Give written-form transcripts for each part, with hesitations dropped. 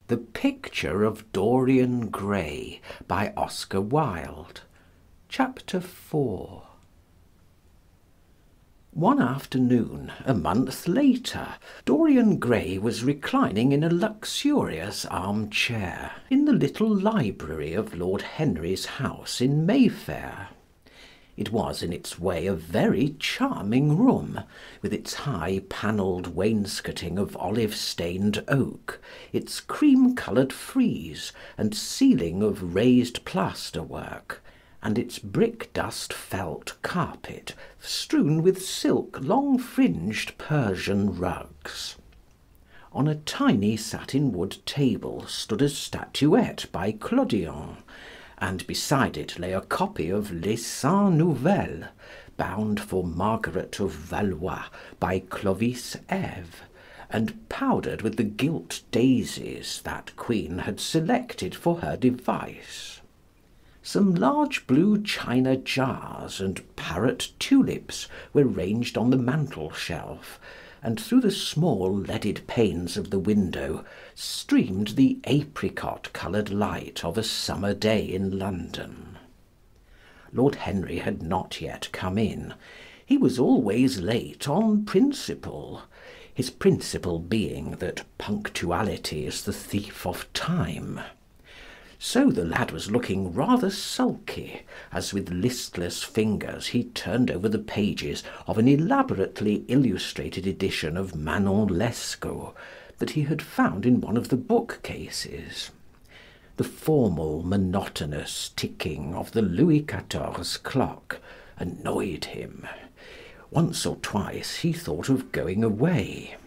The Picture of Dorian Gray by Oscar Wilde. Chapter 4. One afternoon, a month later, Dorian Gray was reclining in a luxurious arm-chair in the little library of Lord Henry's house in Mayfair. It was in its way a very charming room, with its high panelled wainscoting of olive-stained oak, its cream-coloured frieze and ceiling of raised plaster-work, and its brick-dust felt carpet strewn with silk long-fringed Persian rugs. On a tiny satin-wood table stood a statuette by Clodion, and beside it lay a copy of Les Cent Nouvelles, bound for Margaret of Valois by Clovis Eve, and powdered with the gilt daisies that Queen had selected for her device. Some large blue china jars and parrot tulips were ranged on the mantel-shelf, and through the small leaded panes of the window streamed the apricot-coloured light of a summer day in London. Lord Henry had not yet come in. He was always late on principle, his principle being that punctuality is the thief of time. So the lad was looking rather sulky, as with listless fingers he turned over the pages of an elaborately illustrated edition of Manon Lescaut that he had found in one of the bookcases. The formal, monotonous ticking of the Louis XIV clock annoyed him. Once or twice he thought of going away.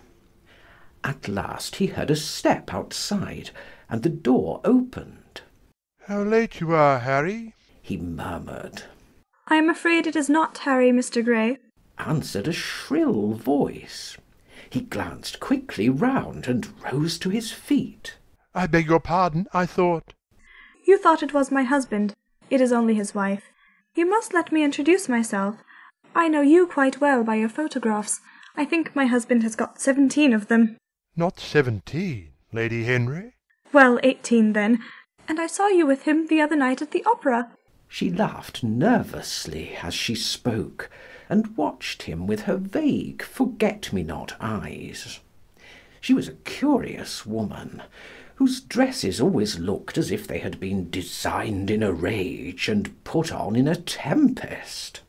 At last he heard a step outside, and the door opened. "How late you are, Harry," he murmured. "I am afraid it is not Harry, Mr. Gray," answered a shrill voice. He glanced quickly round and rose to his feet. "I beg your pardon, I thought—" "You thought it was my husband. It is only his wife. You must let me introduce myself. I know you quite well by your photographs. I think my husband has got 17 of them." "Not 17, Lady Henry?" "Well, 18 then. And I saw you with him the other night at the opera." She laughed nervously as she spoke, and watched him with her vague forget-me-not eyes. She was a curious woman, whose dresses always looked as if they had been designed in a rage and put on in a tempest.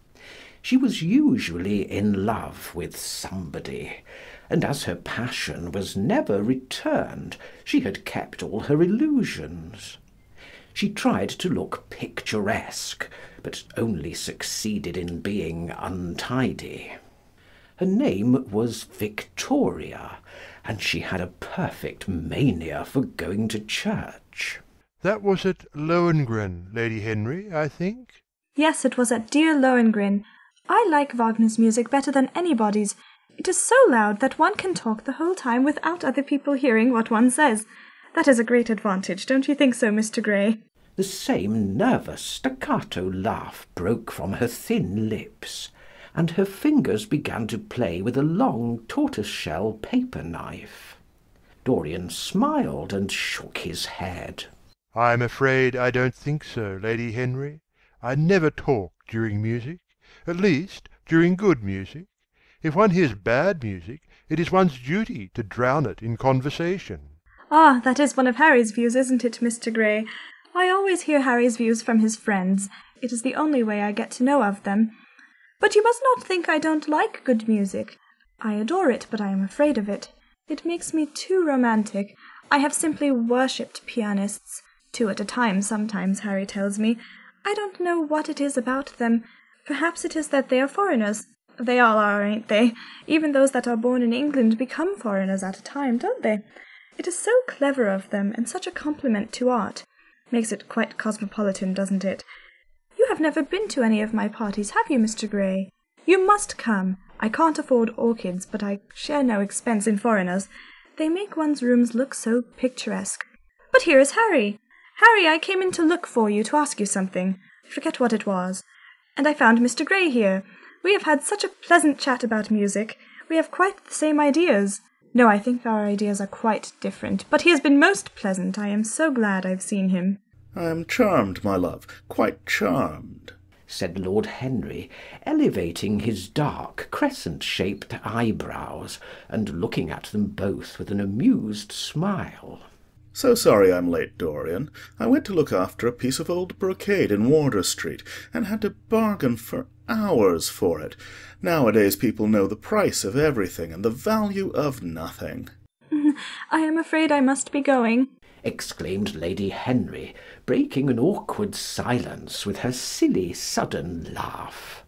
She was usually in love with somebody, and as her passion was never returned, she had kept all her illusions. She tried to look picturesque, but only succeeded in being untidy. Her name was Victoria, and she had a perfect mania for going to church. "That was at Lohengrin, Lady Henry, I think?" "Yes, it was at dear Lohengrin. I like Wagner's music better than anybody's. It is so loud that one can talk the whole time without other people hearing what one says. That is a great advantage, don't you think so, Mr. Gray?" The same nervous staccato laugh broke from her thin lips, and her fingers began to play with a long tortoise-shell paper-knife. Dorian smiled and shook his head. "I am afraid I don't think so, Lady Henry. I never talk during music, at least during good music. If one hears bad music, it is one's duty to drown it in conversation." "Ah, that is one of Harry's views, isn't it, Mr. Gray? I always hear Harry's views from his friends. It is the only way I get to know of them. But you must not think I don't like good music. I adore it, but I am afraid of it. It makes me too romantic. I have simply worshipped pianists. 2 at a time sometimes, Harry tells me. I don't know what it is about them. Perhaps it is that they are foreigners. They all are, ain't they? Even those that are born in England become foreigners at a time, don't they? It is so clever of them, and such a compliment to art. Makes it quite cosmopolitan, doesn't it? You have never been to any of my parties, have you, Mr. Gray? You must come. I can't afford orchids, but I share no expense in foreigners. They make one's rooms look so picturesque. But here is Harry. Harry, I came in to look for you, to ask you something. I forget what it was. And I found Mr. Gray here. We have had such a pleasant chat about music. We have quite the same ideas. No, I think our ideas are quite different, but he has been most pleasant. I am so glad I've seen him. I am charmed, my love, quite charmed, said Lord Henry, elevating his dark crescent-shaped eyebrows, and looking at them both with an amused smile. So sorry I'm late, Dorian. I went to look after a piece of old brocade in Wardour Street, and had to bargain for hours for it. Nowadays people know the price of everything and the value of nothing. I am afraid I must be going, exclaimed Lady Henry, breaking an awkward silence with her silly sudden laugh.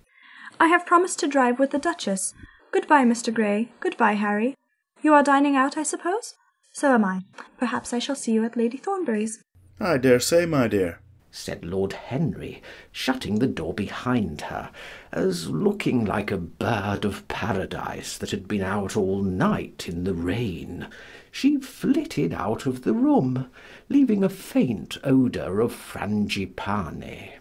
I have promised to drive with the Duchess. Goodbye, Mr. Gray. Goodbye, Harry. You are dining out, I suppose? So am I. Perhaps I shall see you at Lady Thornbury's. I dare say, my dear, said Lord Henry, shutting the door behind her, as looking like a bird of paradise that had been out all night in the rain, she flitted out of the room, leaving a faint odour of frangipane.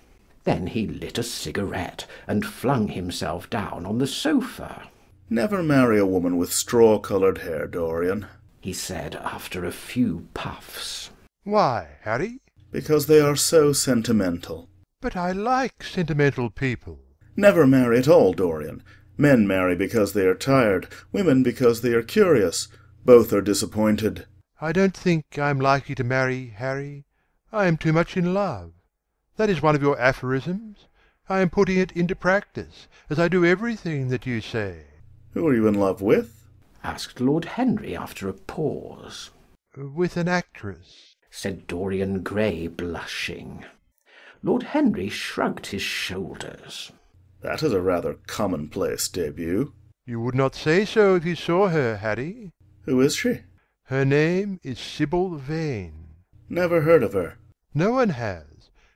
Then he lit a cigarette and flung himself down on the sofa. Never marry a woman with straw-coloured hair, Dorian, he said after a few puffs. Why, Harry? Because they are so sentimental. But I like sentimental people. Never marry at all, Dorian. Men marry because they are tired, women because they are curious. Both are disappointed. I don't think I am likely to marry, Harry. I am too much in love. That is one of your aphorisms. I am putting it into practice, as I do everything that you say. Who are you in love with? Asked Lord Henry after a pause. With an actress, said Dorian Gray, blushing. Lord Henry shrugged his shoulders. That is a rather commonplace debut. You would not say so if you saw her, Harry. Who is she? Her name is Sibyl Vane. Never heard of her. No one has.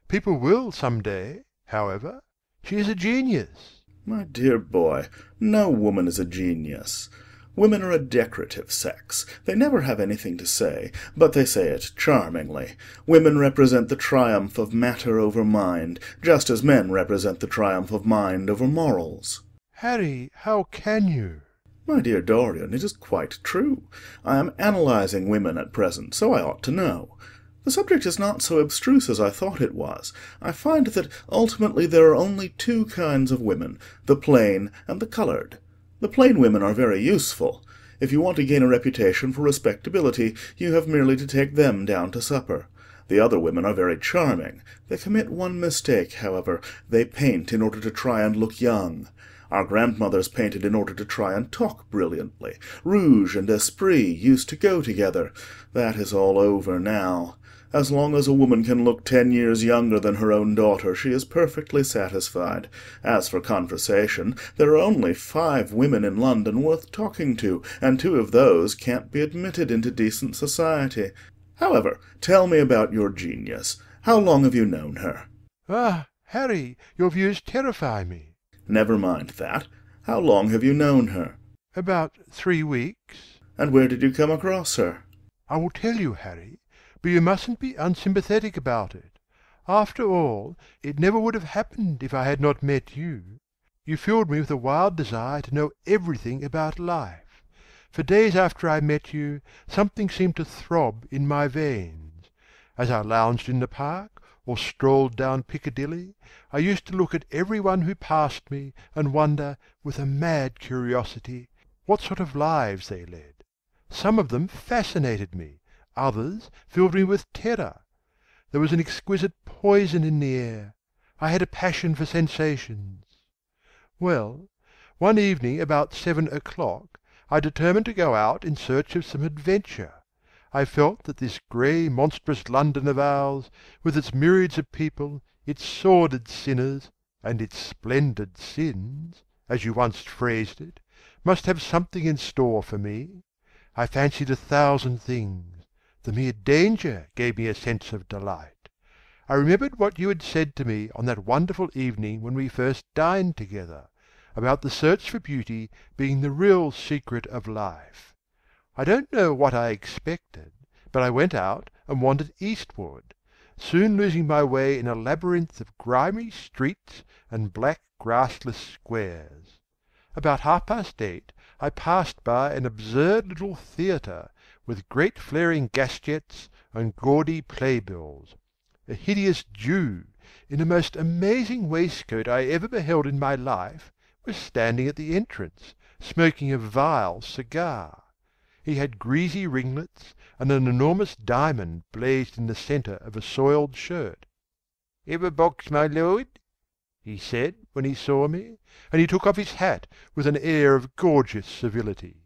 People will some day, however. She is a genius. My dear boy, no woman is a genius. Women are a decorative sex. They never have anything to say, but they say it charmingly. Women represent the triumph of matter over mind, just as men represent the triumph of mind over morals. Harry, how can you? My dear Dorian, it is quite true. I am analysing women at present, so I ought to know. The subject is not so abstruse as I thought it was. I find that ultimately there are only two kinds of women, the plain and the coloured. The plain women are very useful. If you want to gain a reputation for respectability, you have merely to take them down to supper. The other women are very charming. They commit one mistake, however. They paint in order to try and look young. Our grandmothers painted in order to try and talk brilliantly. Rouge and esprit used to go together. That is all over now. As long as a woman can look 10 years younger than her own daughter, she is perfectly satisfied. As for conversation, there are only 5 women in London worth talking to, and 2 of those can't be admitted into decent society. However, tell me about your genius. How long have you known her? Ah, Harry, your views terrify me. Never mind that. How long have you known her? About 3 weeks. And where did you come across her? I will tell you, Harry, but you mustn't be unsympathetic about it. After all, it never would have happened if I had not met you. You filled me with a wild desire to know everything about life. For days after I met you, something seemed to throb in my veins. As I lounged in the park, or strolled down Piccadilly, I used to look at every one who passed me and wonder, with a mad curiosity, what sort of lives they led. Some of them fascinated me. Others filled me with terror. There was an exquisite poison in the air. I had a passion for sensations. Well, one evening about 7 o'clock, I determined to go out in search of some adventure. I felt that this grey, monstrous London of ours, with its myriads of people, its sordid sinners, and its splendid sins, as you once phrased it, must have something in store for me. I fancied 1,000 things. The mere danger gave me a sense of delight. I remembered what you had said to me on that wonderful evening when we first dined together, about the search for beauty being the real secret of life. I don't know what I expected, but I went out and wandered eastward, soon losing my way in a labyrinth of grimy streets and black grassless squares. About 8:30, I passed by an absurd little theatre, with great flaring gas jets and gaudy playbills. A hideous Jew, in the most amazing waistcoat I ever beheld in my life, was standing at the entrance, smoking a vile cigar. He had greasy ringlets, and an enormous diamond blazed in the centre of a soiled shirt. "Ever box, my lord?" he said when he saw me, and he took off his hat with an air of gorgeous civility.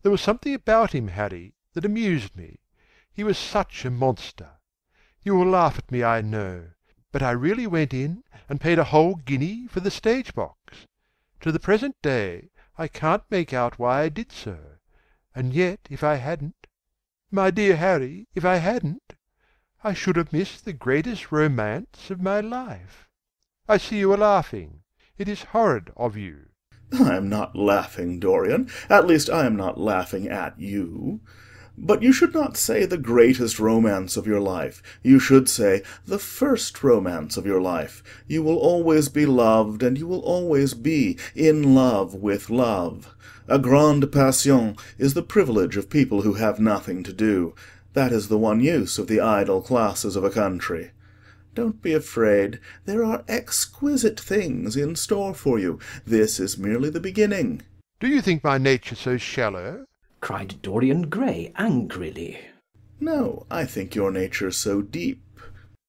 There was something about him, Harry, that amused me. He was such a monster. You will laugh at me, I know, but I really went in and paid a whole guinea for the stage box. To the present day I can't make out why I did so, and yet if I hadn't, my dear Harry, if I hadn't, I should have missed the greatest romance of my life. I see you are laughing. It is horrid of you." I am not laughing, Dorian. At least I am not laughing at you. But you should not say the greatest romance of your life. You should say the first romance of your life. You will always be loved, and you will always be in love with love. A grande passion is the privilege of people who have nothing to do. That is the one use of the idle classes of a country. Don't be afraid. There are exquisite things in store for you. This is merely the beginning. "Do you think my nature so shallow?" cried Dorian Gray angrily. No, I think your nature so deep.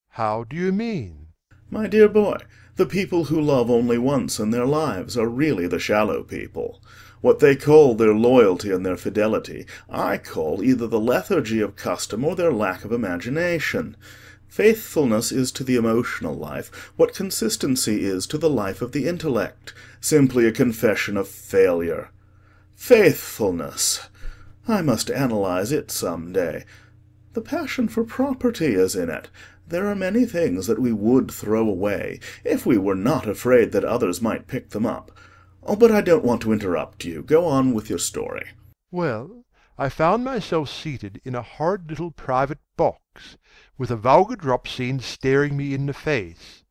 "How do you mean?" My dear boy, the people who love only once in their lives are really the shallow people. What they call their loyalty and their fidelity, I call either the lethargy of custom or their lack of imagination. Faithfulness is to the emotional life what consistency is to the life of the intellect, simply a confession of failure. Faithfulness! I must analyze it some day. The passion for property is in it. There are many things that we would throw away, if we were not afraid that others might pick them up. Oh, but I don't want to interrupt you. Go on with your story. "Well, I found myself seated in a horrid little private box, with a vulgar drop scene staring me in the face.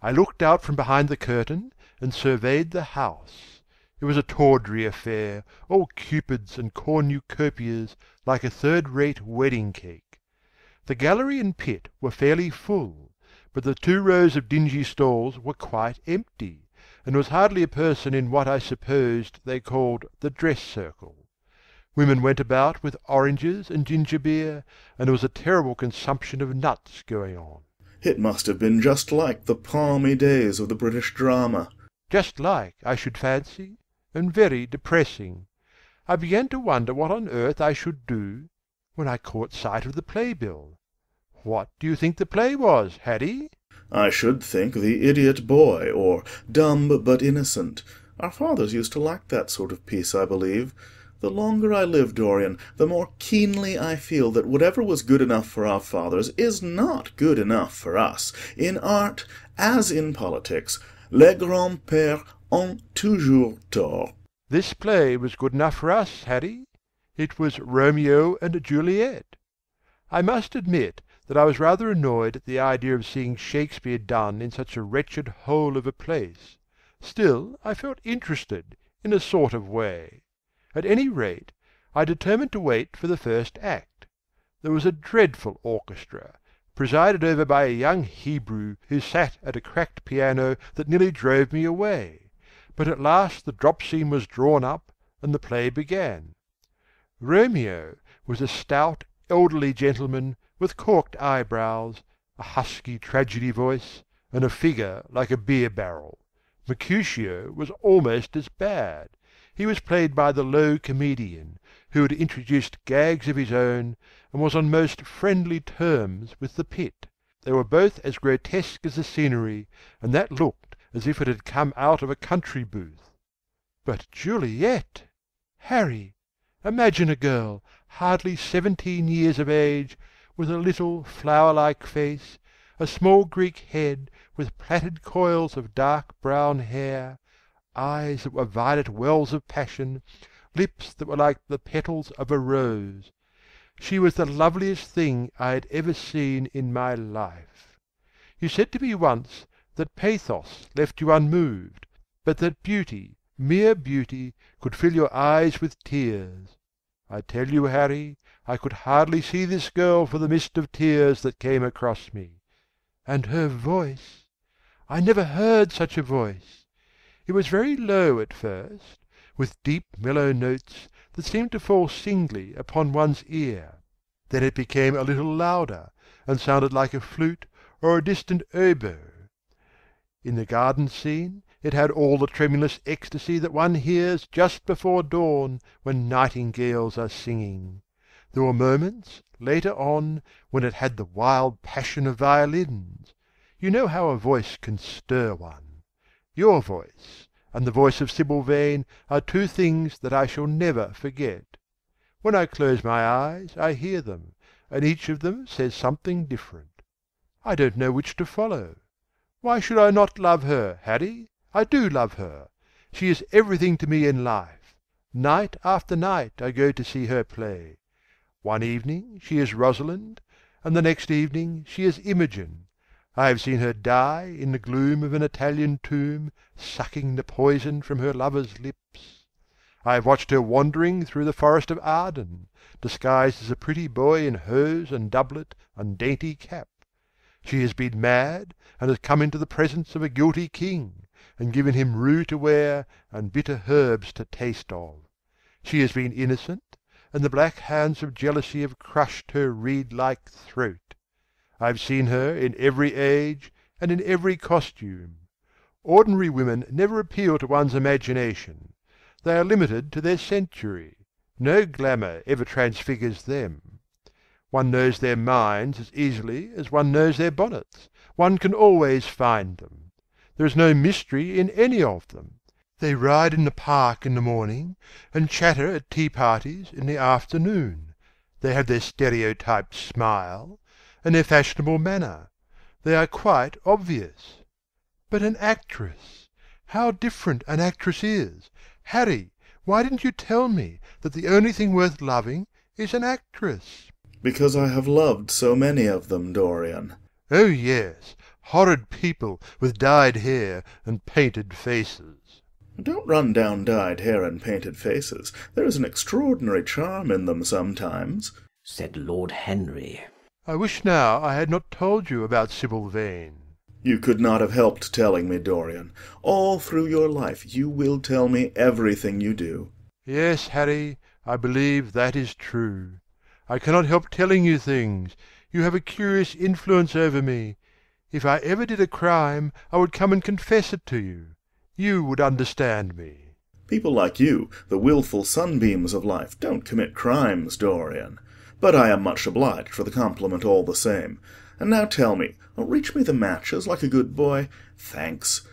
I looked out from behind the curtain and surveyed the house. It was a tawdry affair, all cupids and cornucopias, like a third-rate wedding cake. The gallery and pit were fairly full, but the 2 rows of dingy stalls were quite empty, and there was hardly a person in what I supposed they called the dress circle. Women went about with oranges and ginger beer, and there was a terrible consumption of nuts going on. It must have been just like the palmy days of the British drama. Just like, I should fancy, and very depressing. I began to wonder what on earth I should do, when I caught sight of the playbill. What do you think the play was, Harry? I should think The Idiot Boy, or Dumb but Innocent. Our fathers used to like that sort of piece, I believe. The longer I live, Dorian, the more keenly I feel that whatever was good enough for our fathers is not good enough for us. In art, as in politics, les grands-pères ont toujours tort. This play was good enough for us, Harry. It was Romeo and Juliet. I must admit that I was rather annoyed at the idea of seeing Shakespeare done in such a wretched hole of a place. Still, I felt interested, in a sort of way. At any rate, I determined to wait for the first act. There was a dreadful orchestra, presided over by a young Hebrew who sat at a cracked piano that nearly drove me away. But at last the drop scene was drawn up, and the play began. Romeo was a stout, elderly gentleman with corked eyebrows, a husky tragedy voice, and a figure like a beer barrel. Mercutio was almost as bad. He was played by the low comedian, who had introduced gags of his own, and was on most friendly terms with the pit. They were both as grotesque as the scenery, and that looked as if it had come out of a country booth. But Juliet! Harry! Imagine a girl, hardly 17 years of age, with a little flower-like face, a small Greek head with plaited coils of dark brown hair, eyes that were violet wells of passion, lips that were like the petals of a rose. She was the loveliest thing I had ever seen in my life. You said to me once that pathos left you unmoved, but that beauty mere beauty, could fill your eyes with tears. I tell you, Harry, I could hardly see this girl for the mist of tears that came across me. And her voice! I never heard such a voice. It was very low at first, with deep mellow notes that seemed to fall singly upon one's ear. Then it became a little louder, and sounded like a flute or a distant oboe. In the garden scene it had all the tremulous ecstasy that one hears just before dawn when nightingales are singing. There were moments, later on, when it had the wild passion of violins. You know how a voice can stir one. Your voice and the voice of Sibyl Vane are two things that I shall never forget. When I close my eyes I hear them, and each of them says something different. I don't know which to follow. Why should I not love her, Harry? I do love her. She is everything to me in life. Night after night I go to see her play. One evening she is Rosalind, and the next evening she is Imogen. I have seen her die in the gloom of an Italian tomb, sucking the poison from her lover's lips. I have watched her wandering through the forest of Arden, disguised as a pretty boy in hose and doublet and dainty cap. She has been mad, and has come into the presence of a guilty king, and given him rue to wear and bitter herbs to taste of. She has been innocent, and the black hands of jealousy have crushed her reed-like throat. I have seen her in every age and in every costume. Ordinary women never appeal to one's imagination. They are limited to their century. No glamour ever transfigures them. One knows their minds as easily as one knows their bonnets. One can always find them. There is no mystery in any of them. They ride in the park in the morning, and chatter at tea-parties in the afternoon. They have their stereotyped smile, and their fashionable manner. They are quite obvious. But an actress! How different an actress is! Harry, why didn't you tell me that the only thing worth loving is an actress? Because I have loved so many of them, Dorian. Oh, yes, horrid people with dyed hair and painted faces. Don't run down dyed hair and painted faces. There is an extraordinary charm in them sometimes, said Lord Henry. I wish now I had not told you about Sibyl Vane. You could not have helped telling me, Dorian. All through your life you will tell me everything you do. Yes, Harry, I believe that is true. I cannot help telling you things. You have a curious influence over me. If I ever did a crime, I would come and confess it to you. You would understand me. People like you, the wilful sunbeams of life, don't commit crimes, Dorian. But I am much obliged for the compliment all the same. And now tell me, reach me the matches like a good boy. Thanks.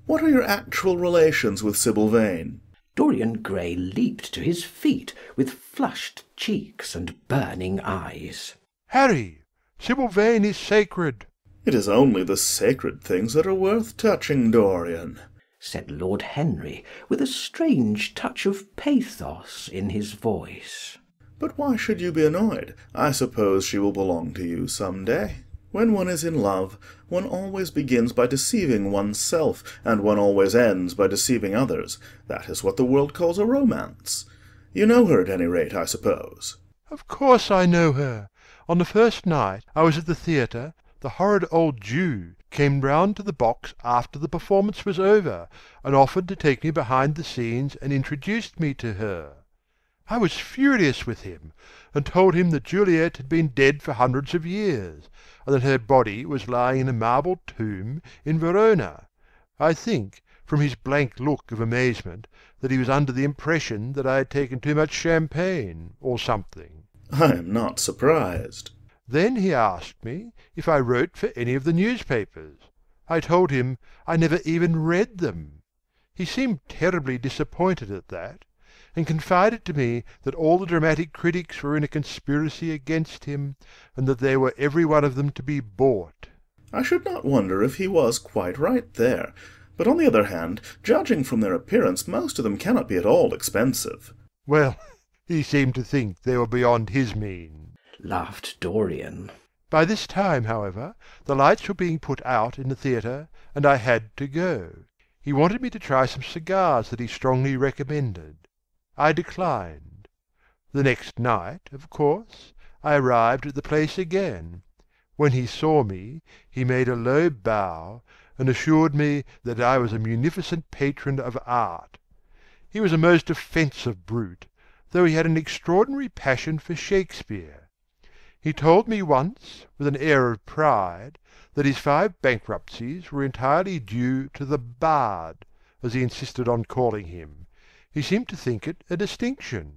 What are your actual relations with Sibyl Vane? Dorian Gray leaped to his feet with flushed cheeks and burning eyes. Harry, Sibyl Vane is sacred. It is only the sacred things that are worth touching, Dorian, said Lord Henry, with a strange touch of pathos in his voice. But why should you be annoyed? I suppose she will belong to you some day. When one is in love, one always begins by deceiving oneself, and one always ends by deceiving others. That is what the world calls a romance. You know her at any rate, I suppose. Of course I know her. On the first night I was at the theatre, the horrid old Jew came round to the box after the performance was over, and offered to take me behind the scenes and introduced me to her. I was furious with him, and told him that Juliet had been dead for hundreds of years, and that her body was lying in a marble tomb in Verona. I think, from his blank look of amazement, that he was under the impression that I had taken too much champagne, or something. I am not surprised. Then he asked me if I wrote for any of the newspapers. I told him I never even read them. He seemed terribly disappointed at that, and confided to me that all the dramatic critics were in a conspiracy against him, and that they were every one of them to be bought. I should not wonder if he was quite right there. But on the other hand, judging from their appearance, most of them cannot be at all expensive. Well, he seemed to think they were beyond his means, laughed Dorian. By this time, however, the lights were being put out in the theatre, and I had to go. He wanted me to try some cigars that he strongly recommended. I declined. The next night, of course, I arrived at the place again. When he saw me, he made a low bow, and assured me that I was a munificent patron of art. He was a most offensive brute, though he had an extraordinary passion for Shakespeare. He told me once, with an air of pride, that his 5 bankruptcies were entirely due to the Bard, as he insisted on calling him. He seemed to think it a distinction.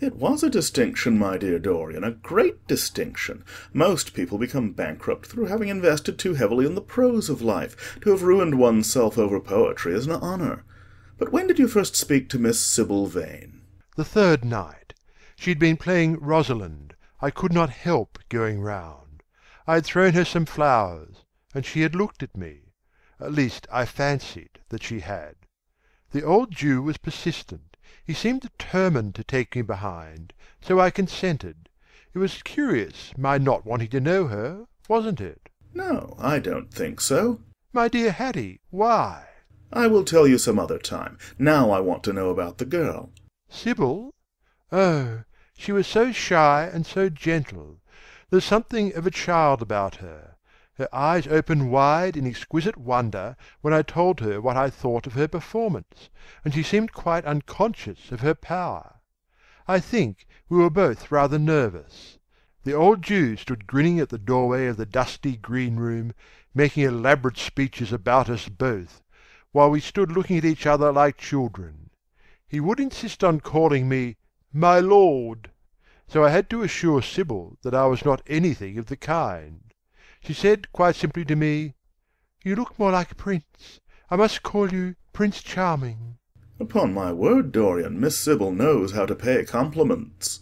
It was a distinction, my dear Dorian, a great distinction. Most people become bankrupt through having invested too heavily in the prose of life. To have ruined oneself over poetry is an honour. But when did you first speak to Miss Sibyl Vane? The 3rd night. She had been playing Rosalind. I could not help going round. I had thrown her some flowers, and she had looked at me. At least I fancied that she had. The old Jew was persistent. He seemed determined to take me behind, so I consented. It was curious, my not wanting to know her, wasn't it? No, I don't think so. My dear Hattie, why? I will tell you some other time. Now I want to know about the girl. Sibyl? Oh, she was so shy and so gentle. There's something of a child about her. Her eyes opened wide in exquisite wonder when I told her what I thought of her performance, and she seemed quite unconscious of her power. I think we were both rather nervous. The old Jew stood grinning at the doorway of the dusty green room, making elaborate speeches about us both, while we stood looking at each other like children. He would insist on calling me "my lord," so I had to assure Sibyl that I was not anything of the kind. She said quite simply to me, "You look more like a prince. I must call you Prince Charming." Upon my word, Dorian, Miss Sibyl knows how to pay compliments.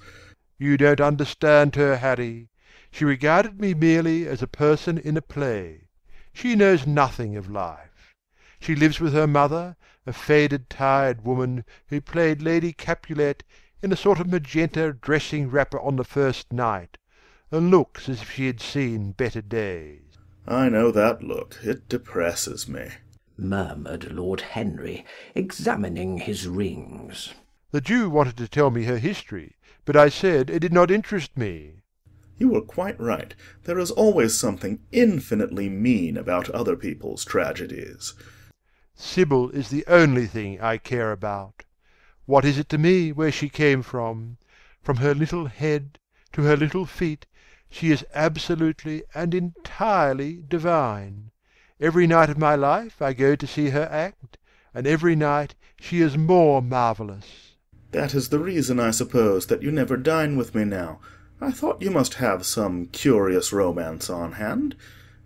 You don't understand her, Harry. She regarded me merely as a person in a play. She knows nothing of life. She lives with her mother, a faded, tired woman who played Lady Capulet in a sort of magenta dressing wrapper on the first night, and looks as if she had seen better days. I know that look. It depresses me, murmured Lord Henry, examining his rings. The Jew wanted to tell me her history, but I said it did not interest me. You were quite right. There is always something infinitely mean about other people's tragedies. Sibyl is the only thing I care about. What is it to me where she came from? From her little head to her little feet, she is absolutely and entirely divine. Every night of my life I go to see her act, and every night she is more marvellous. That is the reason, I suppose, that you never dine with me now. I thought you must have some curious romance on hand.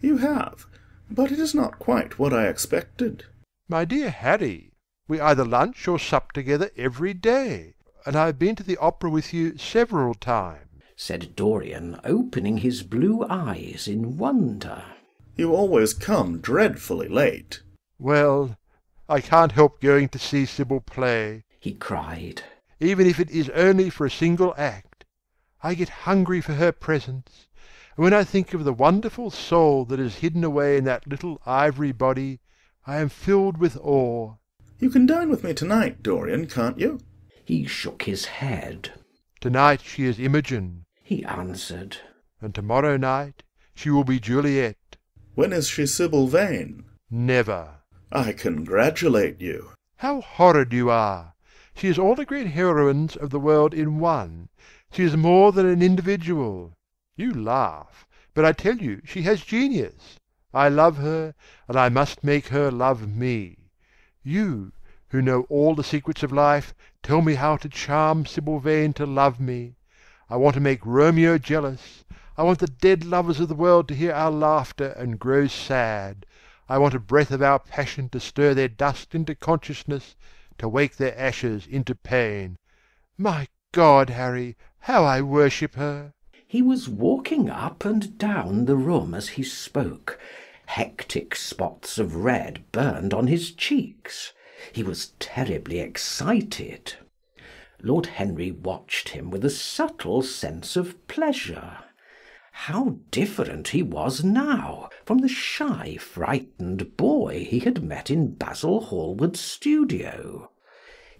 You have, but it is not quite what I expected. My dear Harry, we either lunch or sup together every day, and I have been to the opera with you several times, said Dorian, opening his blue eyes in wonder. You always come dreadfully late. Well, I can't help going to see Sibyl play, he cried, even if it is only for a single act. I get hungry for her presence, and when I think of the wonderful soul that is hidden away in that little ivory body, I am filled with awe. You can dine with me tonight, Dorian, can't you? He shook his head. Tonight she is Imogen, he answered, and tomorrow night she will be Juliet. When is she Sibyl Vane? Never. I congratulate you. How horrid you are! She is all the great heroines of the world in one. She is more than an individual. You laugh, but I tell you she has genius. I love her, and I must make her love me. You, who know all the secrets of life, tell me how to charm Sibyl Vane to love me. I want to make Romeo jealous. I want the dead lovers of the world to hear our laughter and grow sad. I want a breath of our passion to stir their dust into consciousness, to wake their ashes into pain. My God, Harry, how I worship her!" He was walking up and down the room as he spoke. Hectic spots of red burned on his cheeks. He was terribly excited. Lord Henry watched him with a subtle sense of pleasure. How different he was now from the shy, frightened boy he had met in Basil Hallward's studio.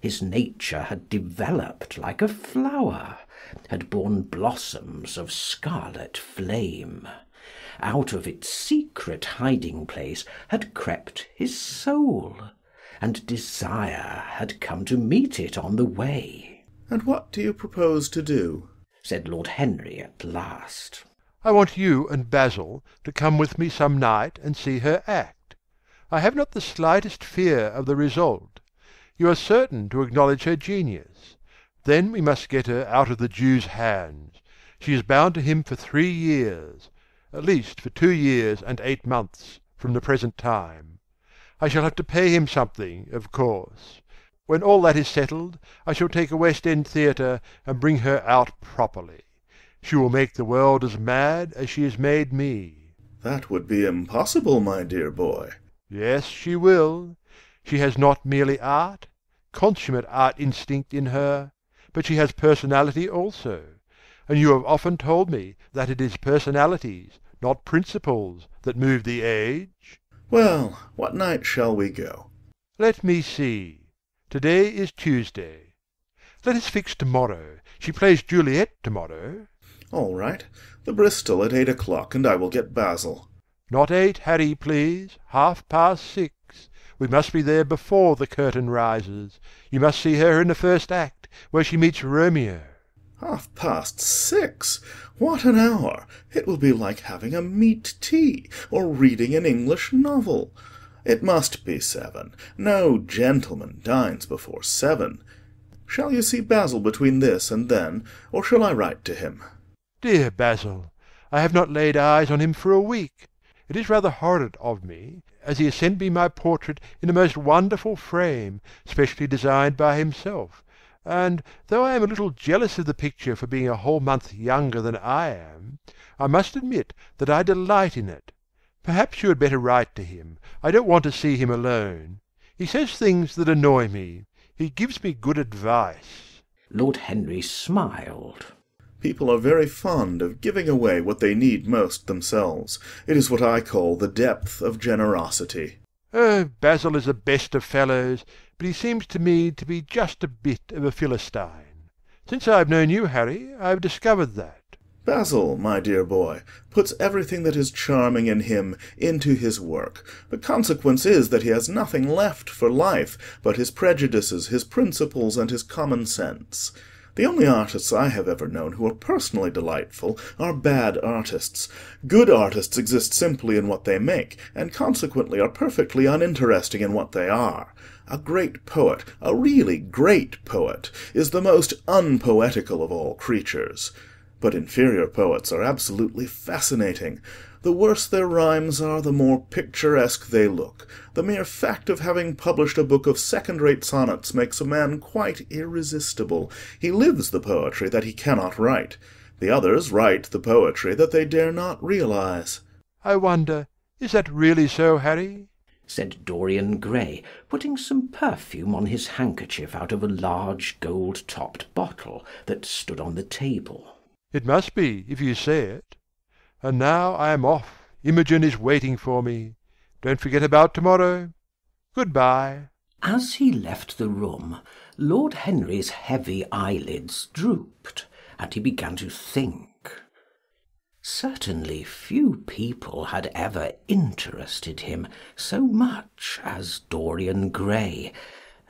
His nature had developed like a flower, had borne blossoms of scarlet flame. Out of its secret hiding-place had crept his soul, and desire had come to meet it on the way. "And what do you propose to do?" said Lord Henry at last. I want you and Basil to come with me some night and see her act. I have not the slightest fear of the result. You are certain to acknowledge her genius. Then we must get her out of the Jew's hands. She is bound to him for 3 years, at least for 2 years and 8 months from the present time. I shall have to pay him something, of course. When all that is settled, I shall take a West End theatre and bring her out properly. She will make the world as mad as she has made me." "That would be impossible, my dear boy." "Yes, she will. She has not merely art, consummate art instinct in her, but she has personality also, and you have often told me that it is personalities, not principles, that move the age." "Well, what night shall we go?" "Let me see. To-day is Tuesday. Let us fix to-morrow. She plays Juliet to-morrow." "All right. The Bristol at 8 o'clock, and I will get Basil." "Not 8, Harry, please. 6:30. We must be there before the curtain rises. You must see her in the first act, where she meets Romeo." 6:30? What an hour! It will be like having a meat tea, or reading an English novel. It must be 7. No gentleman dines before 7. Shall you see Basil between this and then, or shall I write to him? "Dear Basil, I have not laid eyes on him for a week. It is rather horrid of me, as he has sent me my portrait in a most wonderful frame, specially designed by himself, and, though I am a little jealous of the picture for being a whole month younger than I am, I must admit that I delight in it. Perhaps you had better write to him. I don't want to see him alone. He says things that annoy me. He gives me good advice." Lord Henry smiled. People are very fond of giving away what they need most themselves. It is what I call the depth of generosity. "Oh, Basil is the best of fellows, but he seems to me to be just a bit of a Philistine. Since I have known you, Harry, I have discovered that." Basil, my dear boy, puts everything that is charming in him into his work. The consequence is that he has nothing left for life but his prejudices, his principles, and his common sense. The only artists I have ever known who are personally delightful are bad artists. Good artists exist simply in what they make, and consequently are perfectly uninteresting in what they are. A great poet, a really great poet, is the most unpoetical of all creatures. But inferior poets are absolutely fascinating. The worse their rhymes are, the more picturesque they look. The mere fact of having published a book of second-rate sonnets makes a man quite irresistible. He lives the poetry that he cannot write. The others write the poetry that they dare not realize. "I wonder, is that really so, Harry?" said Dorian Gray, putting some perfume on his handkerchief out of a large gold-topped bottle that stood on the table. "It must be, if you say it. And now I am off. Imogen is waiting for me. Don't forget about to-morrow. Good-bye." As he left the room, Lord Henry's heavy eyelids drooped, and he began to think. Certainly few people had ever interested him so much as Dorian Gray,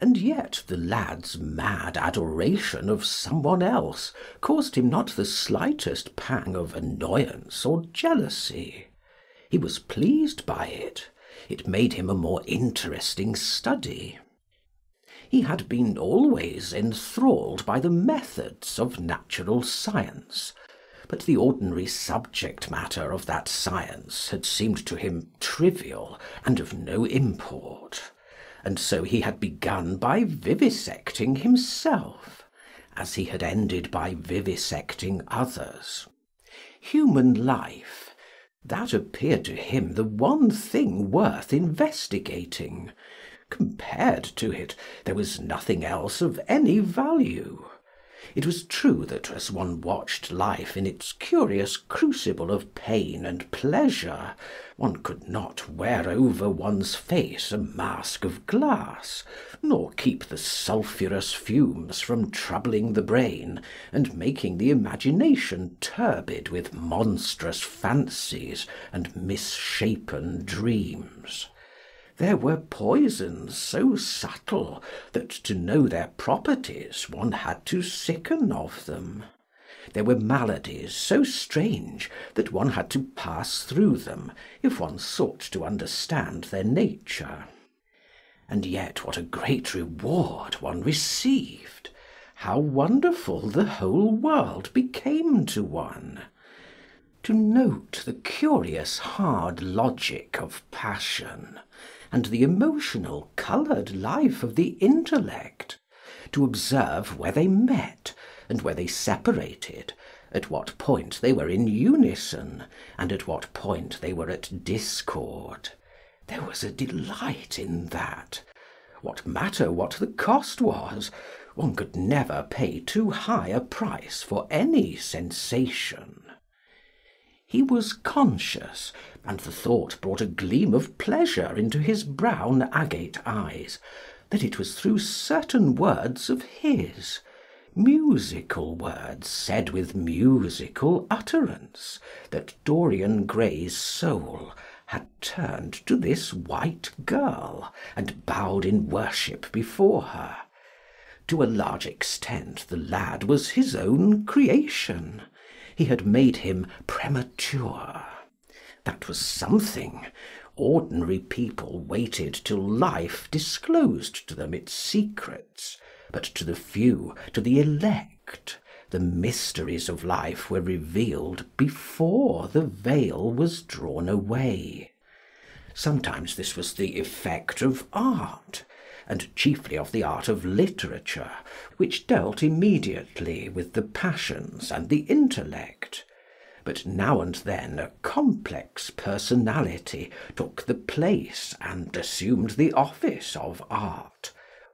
and yet the lad's mad adoration of someone else caused him not the slightest pang of annoyance or jealousy. He was pleased by it. It made him a more interesting study. He had been always enthralled by the methods of natural science, but the ordinary subject matter of that science had seemed to him trivial and of no import. And so he had begun by vivisecting himself, as he had ended by vivisecting others. Human life, that appeared to him the one thing worth investigating. Compared to it, there was nothing else of any value. It was true that as one watched life in its curious crucible of pain and pleasure, one could not wear over one's face a mask of glass, nor keep the sulphurous fumes from troubling the brain and making the imagination turbid with monstrous fancies and misshapen dreams. There were poisons so subtle that to know their properties one had to sicken of them. There were maladies so strange that one had to pass through them if one sought to understand their nature. And yet what a great reward one received! How wonderful the whole world became to one! To note the curious hard logic of passion, and the emotional coloured life of the intellect, to observe where they met and where they separated, at what point they were in unison, and at what point they were at discord. There was a delight in that. What matter what the cost was? One could never pay too high a price for any sensation. He was conscious, and the thought brought a gleam of pleasure into his brown agate eyes, that it was through certain words of his, musical words said with musical utterance, that Dorian Gray's soul had turned to this white girl and bowed in worship before her. To a large extent the lad was his own creation. He had made him premature. That was something. Ordinary people waited till life disclosed to them its secrets, but to the few, to the elect, the mysteries of life were revealed before the veil was drawn away. Sometimes this was the effect of art, and chiefly of the art of literature, which dealt immediately with the passions and the intellect. But now and then a complex personality took the place and assumed the office of art,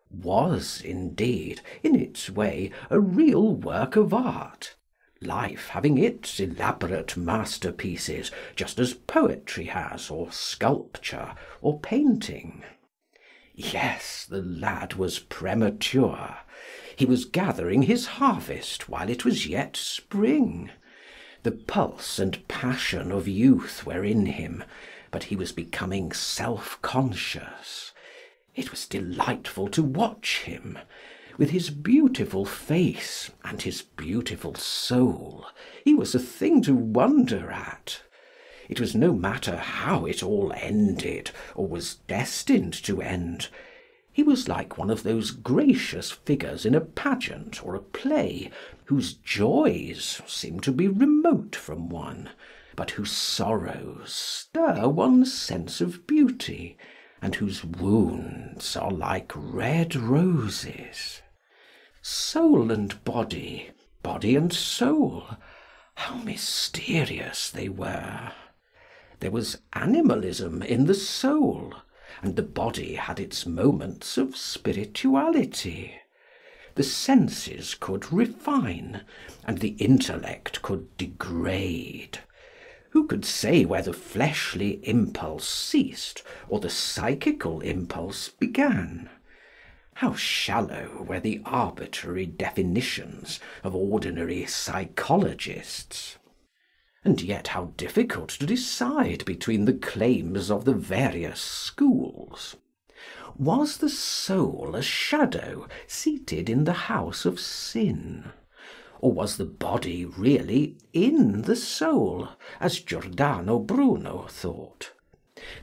was indeed, in its way, a real work of art, life having its elaborate masterpieces, just as poetry has, or sculpture, or painting. Yes, the lad was premature. He was gathering his harvest while it was yet spring. The pulse and passion of youth were in him, but he was becoming self-conscious. It was delightful to watch him. With his beautiful face and his beautiful soul, he was a thing to wonder at. It was no matter how it all ended, or was destined to end. He was like one of those gracious figures in a pageant or a play, whose joys seem to be remote from one, but whose sorrows stir one's sense of beauty, and whose wounds are like red roses. Soul and body, body and soul, how mysterious they were! There was animalism in the soul, and the body had its moments of spirituality. The senses could refine, and the intellect could degrade. Who could say where the fleshly impulse ceased, or the psychical impulse began? How shallow were the arbitrary definitions of ordinary psychologists! And yet how difficult to decide between the claims of the various schools. Was the soul a shadow seated in the house of sin? Or was the body really in the soul, as Giordano Bruno thought?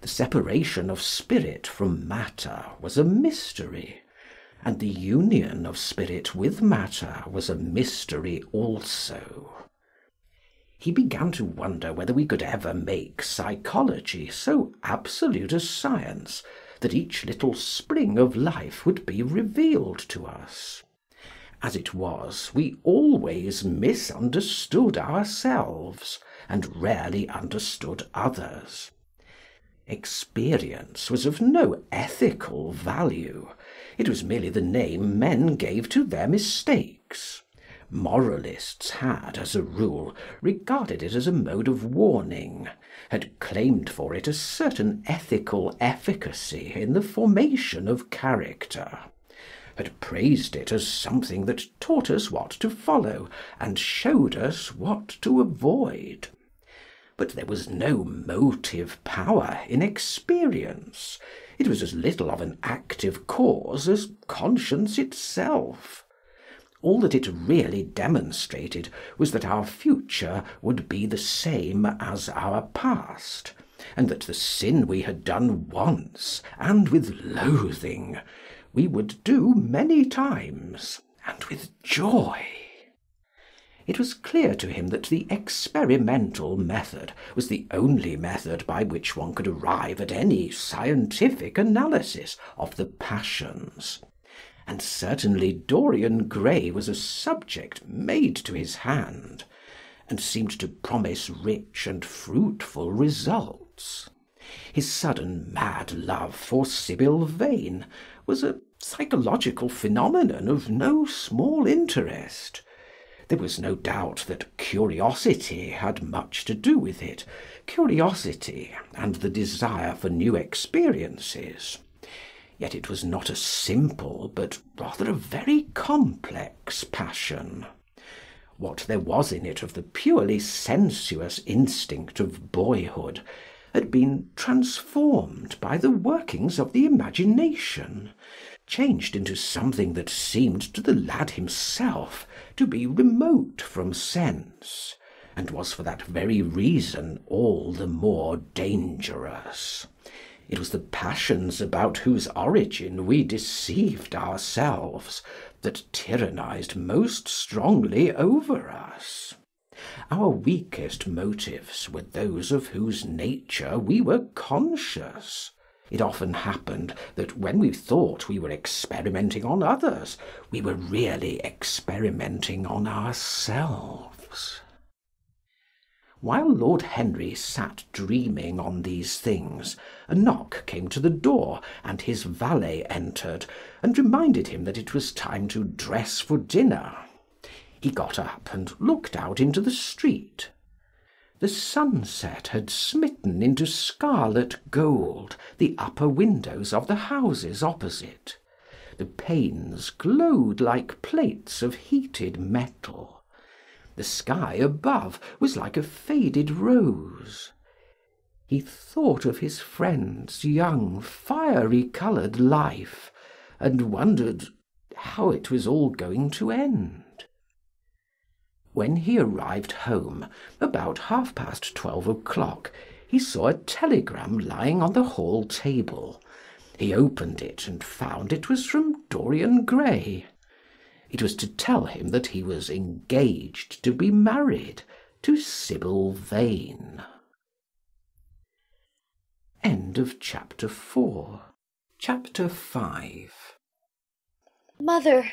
The separation of spirit from matter was a mystery, and the union of spirit with matter was a mystery also. He began to wonder whether we could ever make psychology so absolute a science that each little spring of life would be revealed to us. As it was, we always misunderstood ourselves, and rarely understood others. Experience was of no ethical value. It was merely the name men gave to their mistakes. Moralists had, as a rule, regarded it as a mode of warning, had claimed for it a certain ethical efficacy in the formation of character, had praised it as something that taught us what to follow and showed us what to avoid. But there was no motive power in experience. It was as little of an active cause as conscience itself. All that it really demonstrated was that our future would be the same as our past, and that the sin we had done once, and with loathing, we would do many times, and with joy. It was clear to him that the experimental method was the only method by which one could arrive at any scientific analysis of the passions, and certainly Dorian Gray was a subject made to his hand, and seemed to promise rich and fruitful results. His sudden mad love for Sibyl Vane was a psychological phenomenon of no small interest. There was no doubt that curiosity had much to do with it, curiosity and the desire for new experiences. Yet it was not a simple, but rather a very complex passion. What there was in it of the purely sensuous instinct of boyhood had been transformed by the workings of the imagination, changed into something that seemed to the lad himself to be remote from sense, and was for that very reason all the more dangerous. It was the passions about whose origin we deceived ourselves that tyrannized most strongly over us. Our weakest motives were those of whose nature we were conscious. It often happened that when we thought we were experimenting on others, we were really experimenting on ourselves. While Lord Henry sat dreaming on these things, a knock came to the door, and his valet entered, and reminded him that it was time to dress for dinner. He got up and looked out into the street. The sunset had smitten into scarlet gold the upper windows of the houses opposite. The panes glowed like plates of heated metal. The sky above was like a faded rose. He thought of his friend's young, fiery-coloured life, and wondered how it was all going to end. When he arrived home, about 12:30, he saw a telegram lying on the hall table. He opened it and found it was from Dorian Gray. It was to tell him that he was engaged to be married to Sibyl Vane. End of chapter 4. Chapter 5. Mother,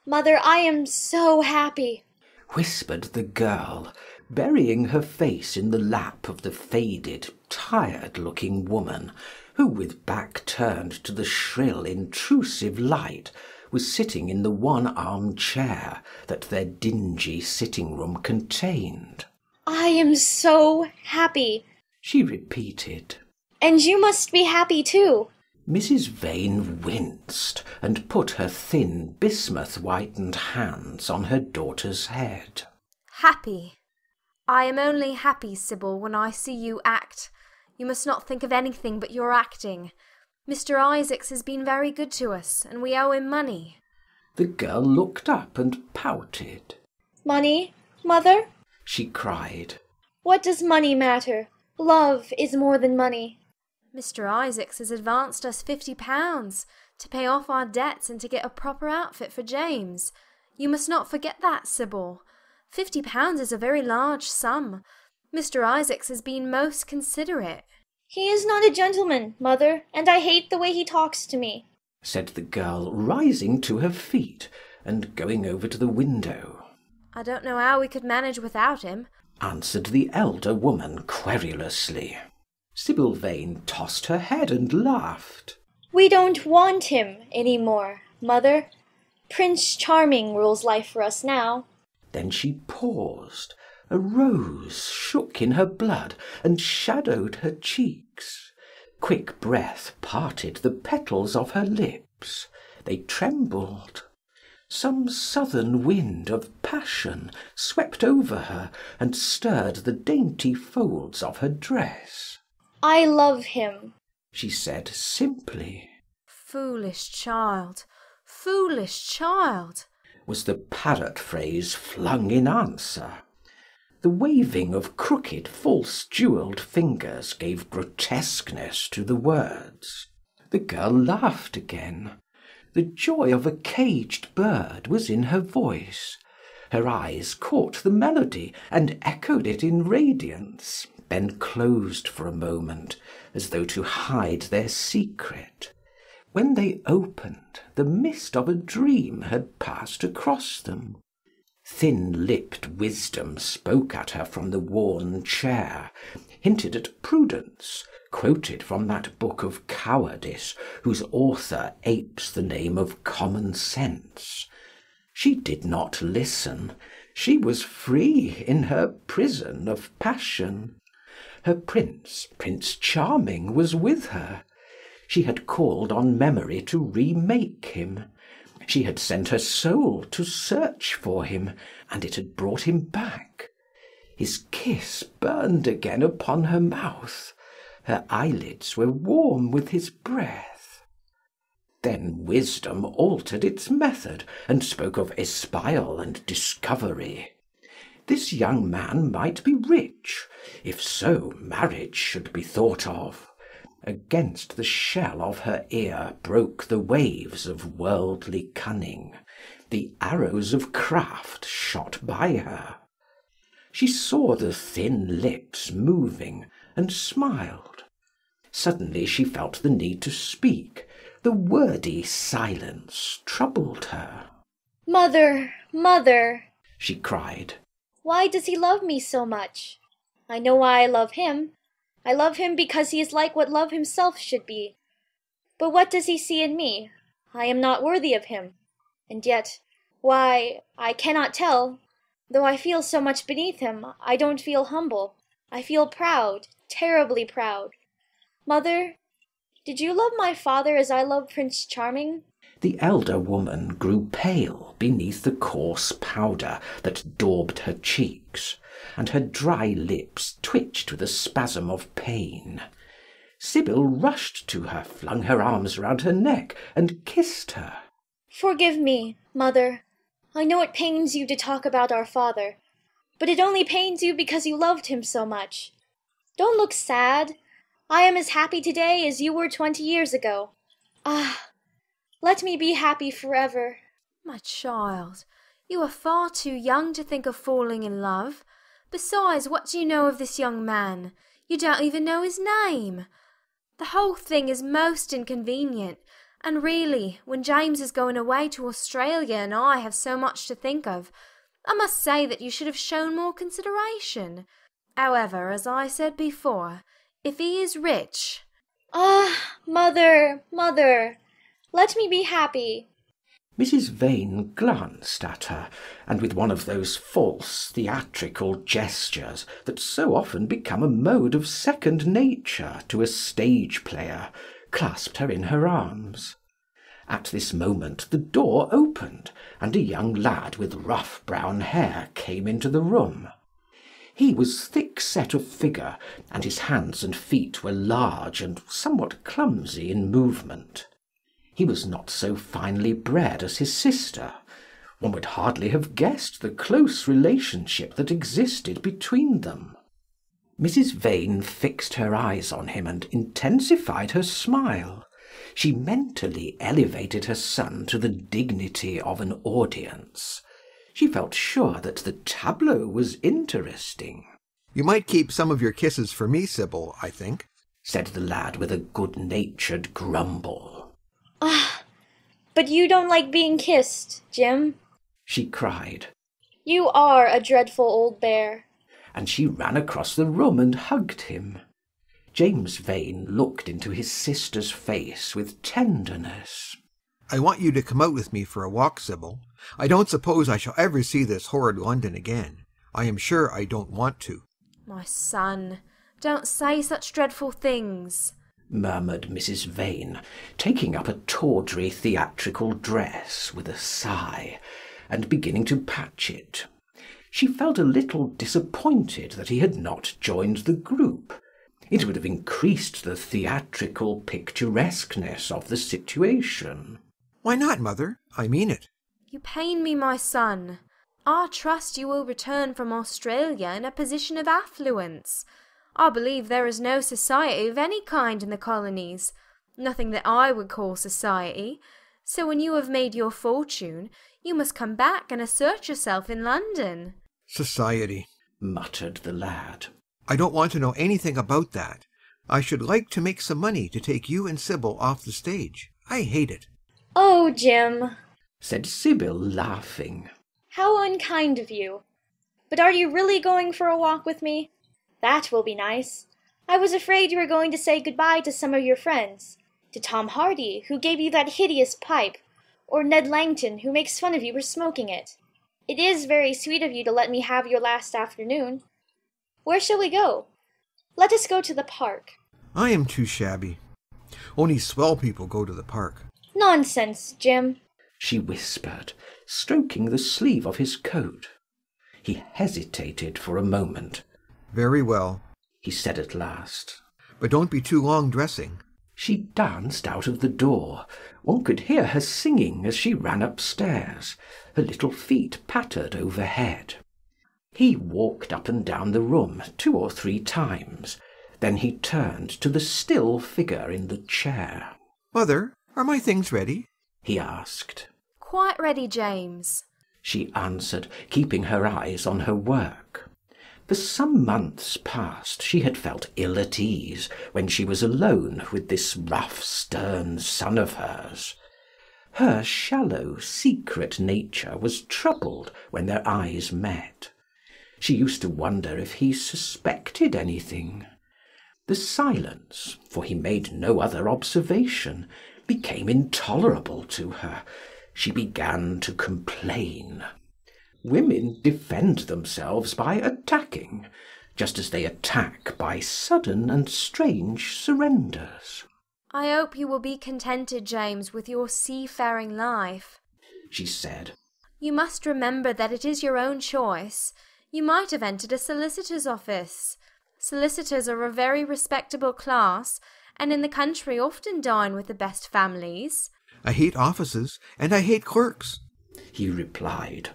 I am so happy, whispered the girl, burying her face in the lap of the faded, tired-looking woman, who, with back turned to the shrill, intrusive light, was sitting in the one arm-chair that their dingy sitting-room contained. I am so happy, she repeated. And you must be happy too. Mrs. Vane winced and put her thin, bismuth-whitened hands on her daughter's head. Happy? I am only happy, Sibyl, when I see you act. You must not think of anything but your acting. Mr. Isaacs has been very good to us, and we owe him money. The girl looked up and pouted. Money, mother? She cried. What does money matter? Love is more than money. Mr. Isaacs has advanced us £50 to pay off our debts and to get a proper outfit for James. You must not forget that, Sibyl. £50 is a very large sum. Mr. Isaacs has been most considerate. He is not a gentleman, mother, and I hate the way he talks to me, said the girl, rising to her feet and going over to the window. I don't know how we could manage without him, answered the elder woman querulously. Sibyl Vane tossed her head and laughed. We don't want him any more, mother. Prince Charming rules life for us now. Then she paused. A rose shook in her blood and shadowed her cheeks. Quick breath parted the petals of her lips. They trembled. Some southern wind of passion swept over her and stirred the dainty folds of her dress. I love him, she said simply. Foolish child, foolish child, was the parrot phrase flung in answer. The waving of crooked, false jewelled fingers gave grotesqueness to the words. The girl laughed again. The joy of a caged bird was in her voice. Her eyes caught the melody and echoed it in radiance, then closed for a moment, as though to hide their secret. When they opened, the mist of a dream had passed across them. Thin-lipped wisdom spoke at her from the worn chair, hinted at prudence, quoted from that book of cowardice whose author apes the name of common sense. She did not listen. She was free in her prison of passion. Her prince, Prince Charming, was with her. She had called on memory to remake him. She had sent her soul to search for him, and it had brought him back. His kiss burned again upon her mouth. Her eyelids were warm with his breath. Then wisdom altered its method, and spoke of espial and discovery. This young man might be rich. If so, marriage should be thought of. Against the shell of her ear broke the waves of worldly cunning. The arrows of craft shot by her. She saw the thin lips moving, and smiled. Suddenly she felt the need to speak. The wordy silence troubled her. Mother, mother, she cried. Why does he love me so much? I know why I love him. I love him because he is like what love himself should be. But what does he see in me? I am not worthy of him. And yet, why, I cannot tell. Though I feel so much beneath him, I don't feel humble. I feel proud, terribly proud. Mother, did you love my father as I love Prince Charming? The elder woman grew pale beneath the coarse powder that daubed her cheeks, and her dry lips twitched with a spasm of pain. Sibyl rushed to her, flung her arms round her neck, and kissed her. Forgive me, mother. I know it pains you to talk about our father, but it only pains you because you loved him so much. Don't look sad. I am as happy today as you were 20 years ago. Ah, let me be happy forever. My child, you are far too young to think of falling in love. Besides, what do you know of this young man? You don't even know his name. The whole thing is most inconvenient, and really, when James is going away to Australia and I have so much to think of, I must say that you should have shown more consideration. However, as I said before, if he is rich... Ah, mother, mother, let me be happy. Mrs. Vane glanced at her, and with one of those false theatrical gestures that so often become a mode of second nature to a stage player, clasped her in her arms. At this moment the door opened, and a young lad with rough brown hair came into the room. He was thick-set of figure, and his hands and feet were large and somewhat clumsy in movement. He was not so finely bred as his sister. One would hardly have guessed the close relationship that existed between them. Mrs. Vane fixed her eyes on him and intensified her smile. She mentally elevated her son to the dignity of an audience. She felt sure that the tableau was interesting. You might keep some of your kisses for me, Sibyl, I think, said the lad with a good-natured grumble. Ah, but you don't like being kissed, Jim, she cried. You are a dreadful old bear. And she ran across the room and hugged him. James Vane looked into his sister's face with tenderness. I want you to come out with me for a walk, Sibyl. I don't suppose I shall ever see this horrid London again. I am sure I don't want to. My son, don't say such dreadful things, murmured Mrs. Vane, taking up a tawdry theatrical dress with a sigh, and beginning to patch it. She felt a little disappointed that he had not joined the group. It would have increased the theatrical picturesqueness of the situation. Why not, mother? I mean it. You pain me, my son. I trust you will return from Australia in a position of affluence. I believe there is no society of any kind in the colonies, nothing that I would call society. So when you have made your fortune, you must come back and assert yourself in London. Society, muttered the lad. I don't want to know anything about that. I should like to make some money to take you and Sibyl off the stage. I hate it. Oh, Jim, said Sibyl, laughing. How unkind of you. But are you really going for a walk with me? That will be nice. I was afraid you were going to say goodbye to some of your friends. To Tom Hardy, who gave you that hideous pipe, or Ned Langton, who makes fun of you for smoking it. It is very sweet of you to let me have your last afternoon. Where shall we go? Let us go to the park. I am too shabby. Only swell people go to the park. Nonsense, Jim, she whispered, stroking the sleeve of his coat. He hesitated for a moment. Very well, he said at last. But don't be too long dressing. She danced out of the door. One could hear her singing as she ran upstairs. Her little feet pattered overhead. He walked up and down the room 2 or 3 times. Then he turned to the still figure in the chair. Mother, are my things ready? He asked. Quite ready, James, she answered, keeping her eyes on her work. For some months past she had felt ill at ease when she was alone with this rough, stern son of hers. Her shallow, secret nature was troubled when their eyes met. She used to wonder if he suspected anything. The silence, for he made no other observation, became intolerable to her. She began to complain. Women defend themselves by attacking, just as they attack by sudden and strange surrenders. I hope you will be contented, James, with your seafaring life, she said. You must remember that it is your own choice. You might have entered a solicitor's office. Solicitors are a very respectable class, and in the country often dine with the best families. I hate offices, and I hate clerks, he replied.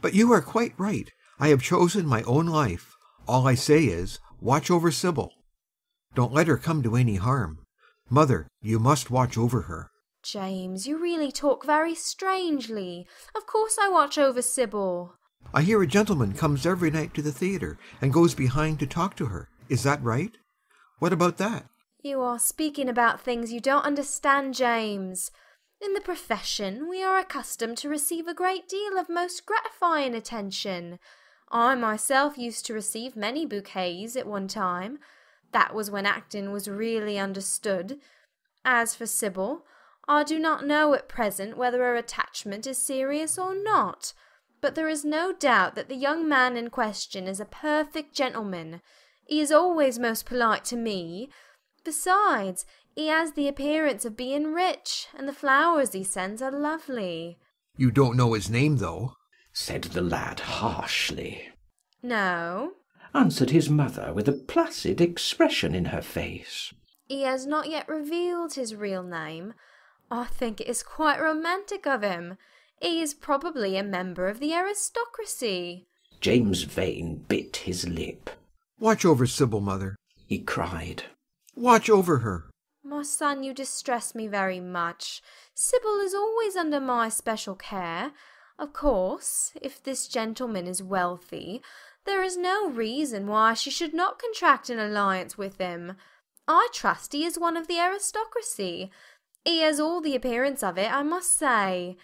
But you are quite right. I have chosen my own life. All I say is, watch over Sibyl. Don't let her come to any harm. Mother, you must watch over her. James, you really talk very strangely. Of course I watch over Sibyl. I hear a gentleman comes every night to the theatre and goes behind to talk to her. Is that right? What about that? You are speaking about things you don't understand, James. In the profession, we are accustomed to receive a great deal of most gratifying attention. I myself used to receive many bouquets at one time. That was when acting was really understood. As for Sibyl, I do not know at present whether her attachment is serious or not, but there is no doubt that the young man in question is a perfect gentleman. He is always most polite to me. Besides, he has the appearance of being rich, and the flowers he sends are lovely. You don't know his name, though, said the lad harshly. No, answered his mother with a placid expression in her face. He has not yet revealed his real name. I think it is quite romantic of him. He is probably a member of the aristocracy. James Vane bit his lip. Watch over Sibyl, mother, he cried. Watch over her. My son, you distress me very much. Sibyl is always under my special care. Of course, if this gentleman is wealthy, there is no reason why she should not contract an alliance with him. I trust he is one of the aristocracy. He has all the appearance of it, I must say.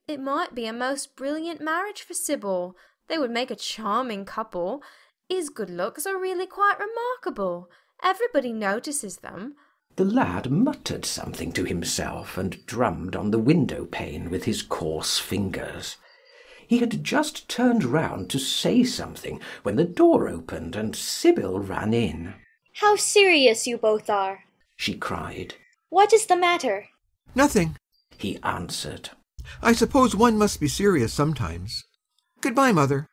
It might be a most brilliant marriage for Sibyl. They would make a charming couple. His good looks are really quite remarkable. Everybody notices them. The lad muttered something to himself and drummed on the window-pane with his coarse fingers. He had just turned round to say something when the door opened and Sibyl ran in. "How serious you both are!" she cried. "What is the matter?" Nothing, he answered. I suppose one must be serious sometimes. Goodbye, Mother.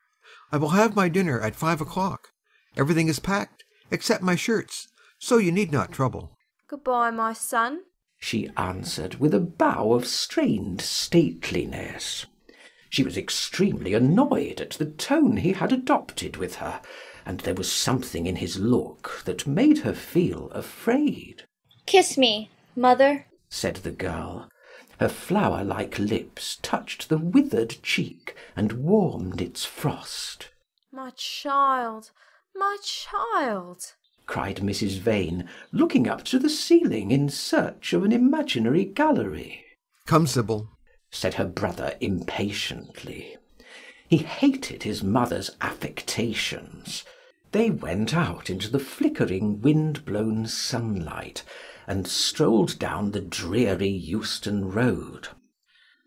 I will have my dinner at 5 o'clock. Everything is packed, except my shirts, so you need not trouble. Goodbye, my son, she answered with a bow of strained stateliness. She was extremely annoyed at the tone he had adopted with her, and there was something in his look that made her feel afraid. "Kiss me, Mother," said the girl. Her flower-like lips touched the withered cheek and warmed its frost. my child, my child, cried Mrs. Vane, looking up to the ceiling in search of an imaginary gallery. Come, Sibyl, said her brother impatiently. He hated his mother's affectations. They went out into the flickering wind-blown sunlight and strolled down the dreary Euston Road.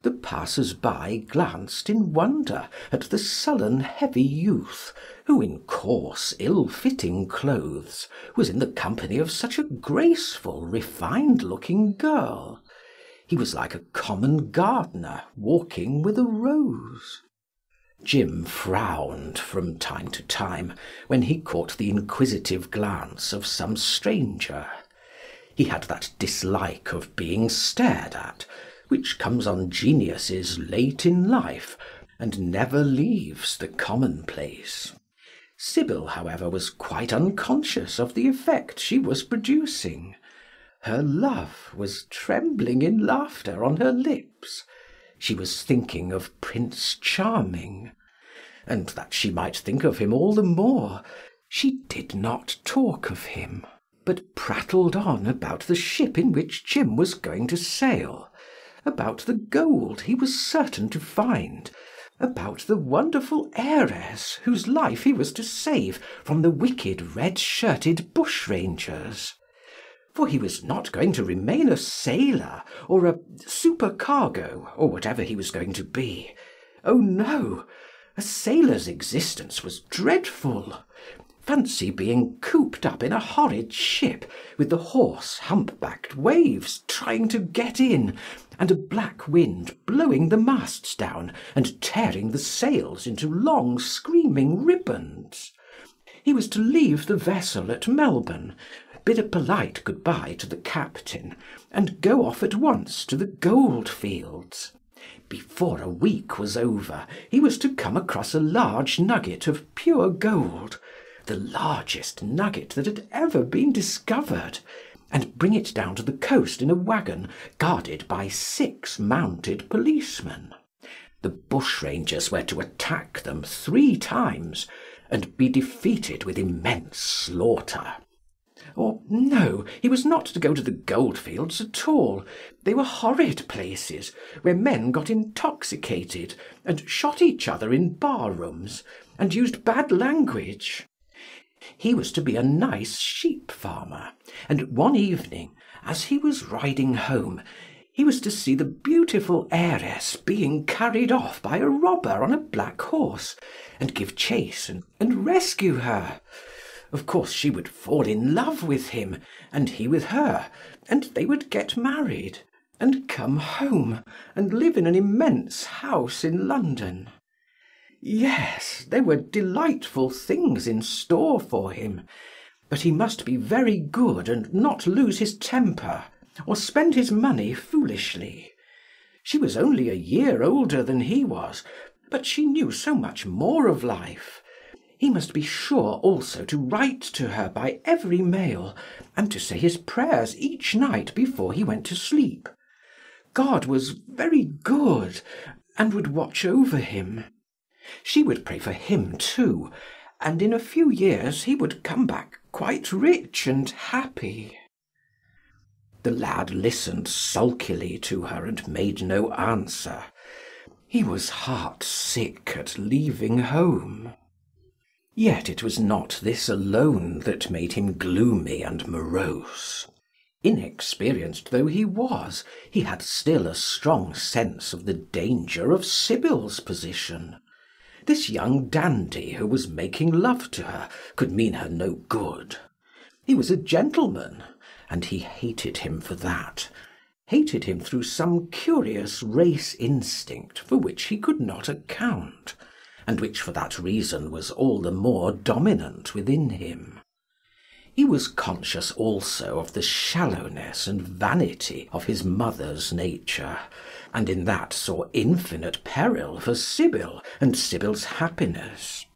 The passers-by glanced in wonder at the sullen, heavy youth who, in coarse, ill-fitting clothes, was in the company of such a graceful, refined-looking girl. He was like a common gardener walking with a rose. Jim frowned from time to time when he caught the inquisitive glance of some stranger. He had that dislike of being stared at, which comes on geniuses late in life, and never leaves the commonplace. Sibyl, however, was quite unconscious of the effect she was producing. Her love was trembling in laughter on her lips. She was thinking of Prince Charming, and that she might think of him all the more, she did not talk of him, but prattled on about the ship in which Jim was going to sail, about the gold he was certain to find, about the wonderful heiress whose life he was to save from the wicked red-shirted bushrangers. For he was not going to remain a sailor, or a supercargo, or whatever he was going to be. Oh no! A sailor's existence was dreadful. Fancy being cooped up in a horrid ship, with the hoarse, hump-backed waves trying to get in, and a black wind blowing the masts down and tearing the sails into long screaming ribbons. He was to leave the vessel at Melbourne, bid a polite good-bye to the captain, and go off at once to the gold fields. Before a week was over, he was to come across a large nugget of pure gold, the largest nugget that had ever been discovered, and bring it down to the coast in a wagon guarded by 6 mounted policemen. The bushrangers were to attack them 3 times, and be defeated with immense slaughter. Or no, he was not to go to the goldfields at all. They were horrid places, where men got intoxicated, and shot each other in bar-rooms, and used bad language. He was to be a nice sheep farmer, and one evening, as he was riding home, he was to see the beautiful heiress being carried off by a robber on a black horse, and give chase and rescue her. Of course she would fall in love with him, and he with her, and they would get married, and come home, and live in an immense house in London. Yes, there were delightful things in store for him, but he must be very good and not lose his temper, or spend his money foolishly. She was only a year older than he was, but she knew so much more of life. He must be sure also to write to her by every mail, and to say his prayers each night before he went to sleep. God was very good, and would watch over him. She would pray for him too, and in a few years he would come back quite rich and happy. The lad listened sulkily to her and made no answer. He was heart-sick at leaving home. Yet it was not this alone that made him gloomy and morose. Inexperienced though he was, he had still a strong sense of the danger of Sibyl's position. This young dandy who was making love to her could mean her no good. He was a gentleman, and he hated him for that, hated him through some curious race instinct for which he could not account, and which for that reason was all the more dominant within him. He was conscious also of the shallowness and vanity of his mother's nature, and in that saw infinite peril for Sibyl and Sibyl's happiness.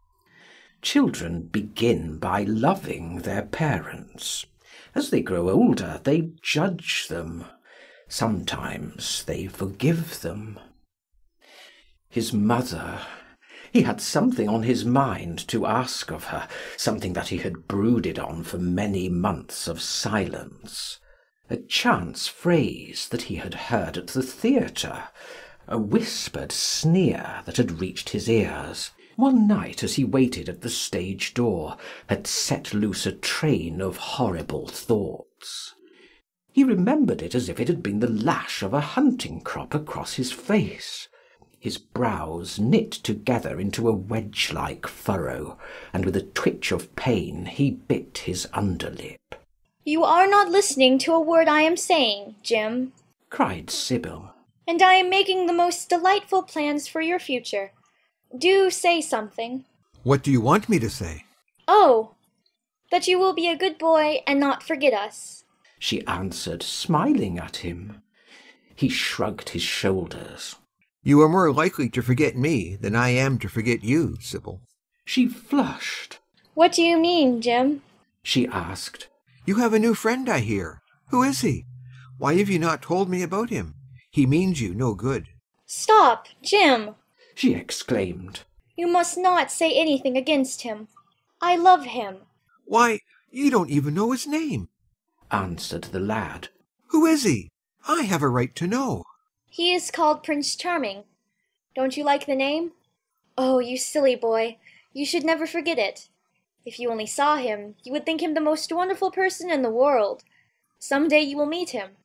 Children begin by loving their parents. As they grow older, they judge them. Sometimes they forgive them. His mother. He had something on his mind to ask of her, something that he had brooded on for many months of silence. A chance phrase that he had heard at the theatre, a whispered sneer that had reached his ears, one night as he waited at the stage door, had set loose a train of horrible thoughts. He remembered it as if it had been the lash of a hunting crop across his face. His brows knit together into a wedge-like furrow, and with a twitch of pain he bit his underlip. "You are not listening to a word I am saying, Jim," cried Sibyl. "and I am making the most delightful plans for your future. Do say something." What do you want me to say? "Oh, that you will be a good boy and not forget us," she answered, smiling at him. He shrugged his shoulders. You are more likely to forget me than I am to forget you, Sibyl. She flushed. "What do you mean, Jim?" she asked. You have a new friend, I hear. Who is he? Why have you not told me about him? He means you no good." "Stop, Jim!" she exclaimed. "You must not say anything against him. I love him." Why, you don't even know his name, answered the lad. Who is he? I have a right to know. "He is called Prince Charming. Don't you like the name? Oh, you silly boy, you should never forget it. If you only saw him, you would think him the most wonderful person in the world. Some day you will meet him.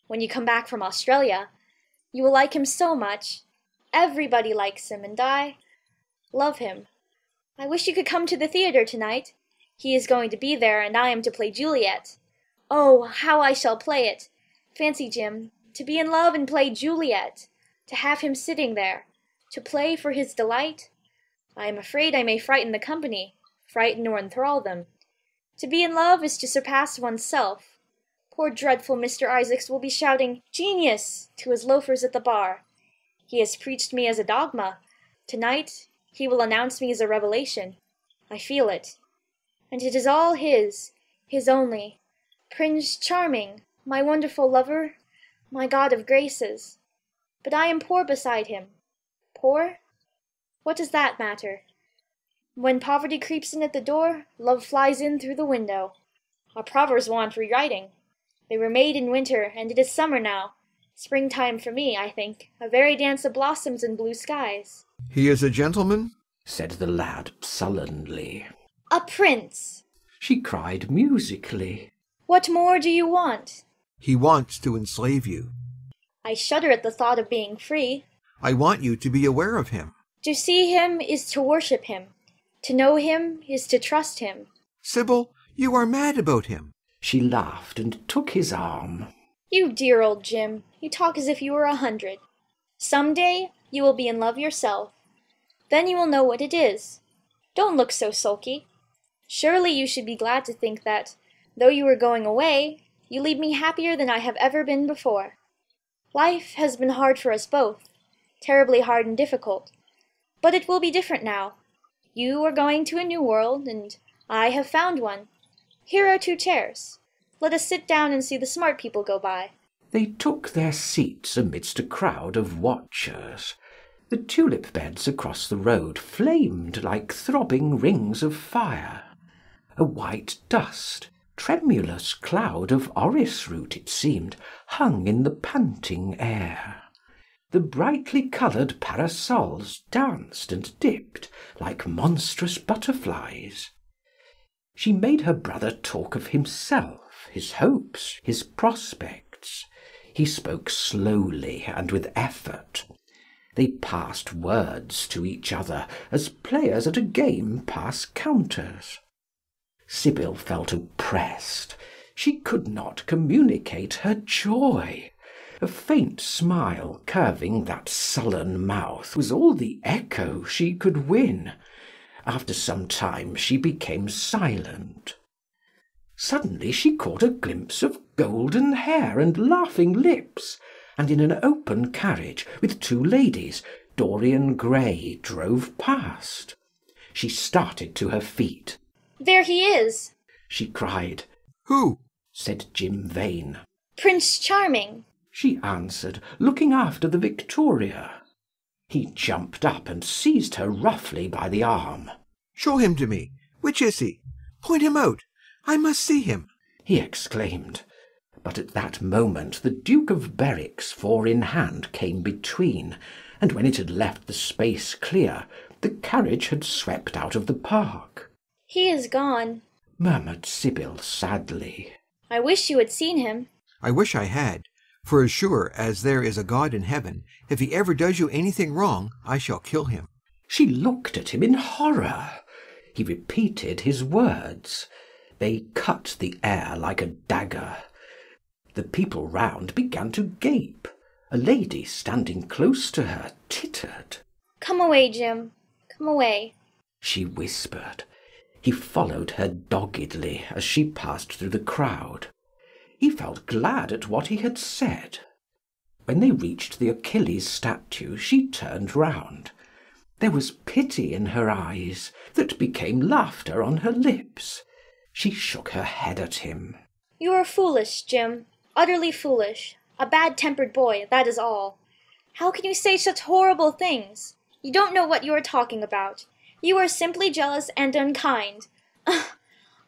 When you come back from Australia, you will like him so much. Everybody likes him, and I love him. I wish you could come to the theatre tonight. He is going to be there, and I am to play Juliet. Oh, how I shall play it! Fancy, Jim, to be in love and play Juliet, to have him sitting there, to play for his delight. I am afraid I may frighten the company, frighten or enthrall them. To be in love is to surpass oneself. Poor dreadful Mr. Isaacs will be shouting 'Genius' to his loafers at the bar. He has preached me as a dogma. Tonight he will announce me as a revelation. I feel it. And it is all his only. Prince Charming, my wonderful lover, my god of graces. But I am poor beside him. Poor? What does that matter? When poverty creeps in at the door, love flies in through the window. Our proverbs want rewriting. They were made in winter, and it is summer now. Springtime for me, I think, a very dance of blossoms and blue skies. He is a gentleman? Said the lad sullenly. A prince! She cried musically. What more do you want? He wants to enslave you. I shudder at the thought of being free. I want you to be aware of him. To see him is to worship him. To know him is to trust him. Sibyl, you are mad about him. She laughed and took his arm. You dear old Jim, you talk as if you were 100. Some day you will be in love yourself. Then you will know what it is. Don't look so sulky. Surely you should be glad to think that, though you are going away, you leave me happier than I have ever been before. Life has been hard for us both, terribly hard and difficult. But it will be different now. You are going to a new world, and I have found one. Here are 2 chairs. Let us sit down and see the smart people go by. They took their seats amidst a crowd of watchers. The tulip beds across the road flamed like throbbing rings of fire. A white dust, tremulous cloud of orris root, it seemed, hung in the panting air. The brightly coloured parasols danced and dipped like monstrous butterflies. She made her brother talk of himself. himself, his hopes, his prospects. He spoke slowly and with effort. They passed words to each other as players at a game pass counters. Sibyl felt oppressed. She could not communicate her joy. A faint smile curving that sullen mouth was all the echo she could win. After some time she became silent. Suddenly she caught a glimpse of golden hair and laughing lips, and in an open carriage with two ladies, Dorian Gray drove past. She started to her feet. "There he is!" she cried. Who? Said Jim Vane. "Prince Charming!" she answered, looking after the Victoria. He jumped up and seized her roughly by the arm. Show him to me. Which is he? Point him out. I must see him, he exclaimed. But at that moment the Duke of Berwick's four-in-hand came between, and when it had left the space clear, the carriage had swept out of the park. "He is gone," murmured Sibyl sadly. "I wish you had seen him." I wish I had, for as sure as there is a God in heaven, if he ever does you anything wrong, I shall kill him. She looked at him in horror. He repeated his words. They cut the air like a dagger. The people round began to gape. A lady standing close to her tittered. "Come away, Jim. Come away," she whispered. He followed her doggedly as she passed through the crowd. He felt glad at what he had said. When they reached the Achilles statue, she turned round. There was pity in her eyes that became laughter on her lips. She shook her head at him. "You are foolish, Jim. Utterly foolish. A bad-tempered boy, that is all. How can you say such horrible things? You don't know what you are talking about. You are simply jealous and unkind.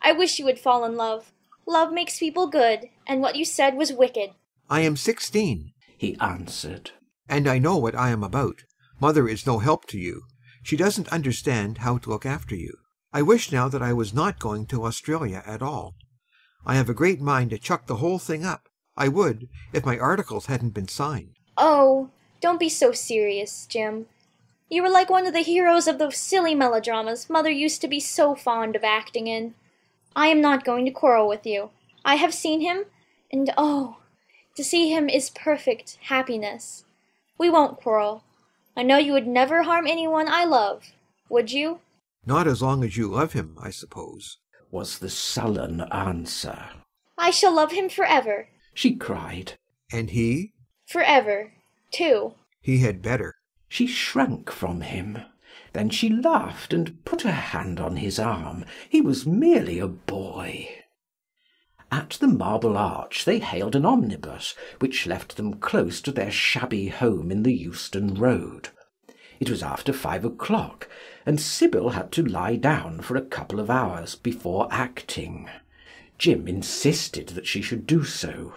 I wish you would fall in love. Love makes people good, and what you said was wicked." I am 16, he answered, and I know what I am about. Mother is no help to you. She doesn't understand how to look after you. I wish now that I was not going to Australia at all. I have a great mind to chuck the whole thing up. I would, if my articles hadn't been signed. "Oh, don't be so serious, Jim. You were like one of the heroes of those silly melodramas Mother used to be so fond of acting in. I am not going to quarrel with you. I have seen him, and oh, to see him is perfect happiness. We won't quarrel. I know you would never harm anyone I love. Would you?" Not as long as you love him, I suppose, was the sullen answer. "I shall love him forever," she cried. And he? "Forever, too." He had better. She shrank from him. Then she laughed and put her hand on his arm. He was merely a boy. At the Marble Arch they hailed an omnibus, which left them close to their shabby home in the Euston Road. It was after 5 o'clock, and Sibyl had to lie down for a couple of hours before acting. Jim insisted that she should do so.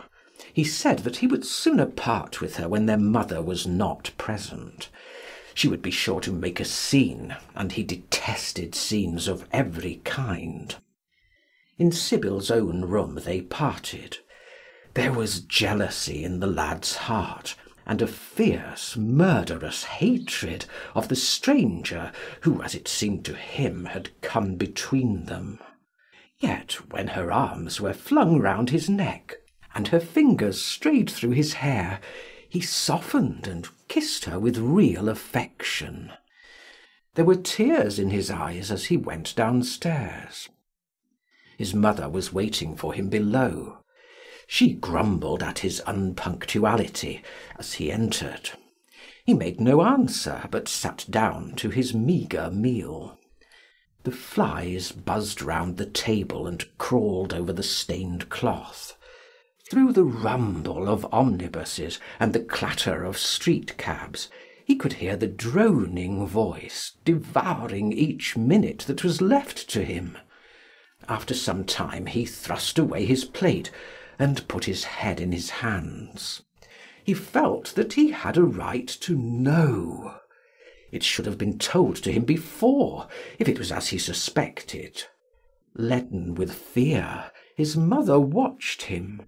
He said that he would sooner part with her when their mother was not present. She would be sure to make a scene, and he detested scenes of every kind. In Sibyl's own room they parted. There was jealousy in the lad's heart, and a fierce, murderous hatred of the stranger who, as it seemed to him, had come between them. Yet when her arms were flung round his neck, and her fingers strayed through his hair, he softened and kissed her with real affection. There were tears in his eyes as he went downstairs. His mother was waiting for him below. She grumbled at his unpunctuality as he entered. He made no answer, but sat down to his meagre meal. The flies buzzed round the table and crawled over the stained cloth. Through the rumble of omnibuses and the clatter of street cabs, he could hear the droning voice devouring each minute that was left to him. After some time he thrust away his plate and put his head in his hands. He felt that he had a right to know. It should have been told to him before, if it was as he suspected. Leaden with fear, His mother watched him.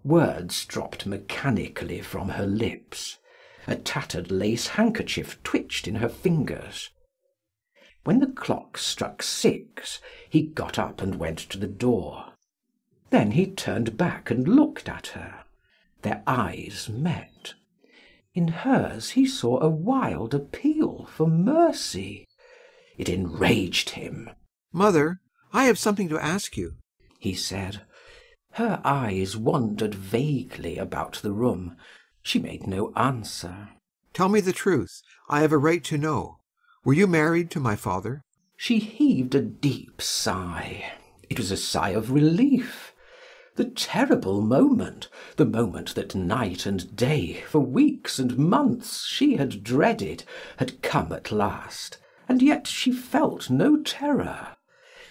Words dropped mechanically from her lips. A tattered lace handkerchief twitched in her fingers. When the clock struck 6, he got up and went to the door. Then he turned back and looked at her. Their eyes met. In hers he saw a wild appeal for mercy. It enraged him. "Mother, I have something to ask you," he said. Her eyes wandered vaguely about the room. She made no answer. "Tell me the truth. I have a right to know. Were you married to my father?" She heaved a deep sigh. It was a sigh of relief. The terrible moment, the moment that night and day, for weeks and months, she had dreaded, had come at last, and yet she felt no terror.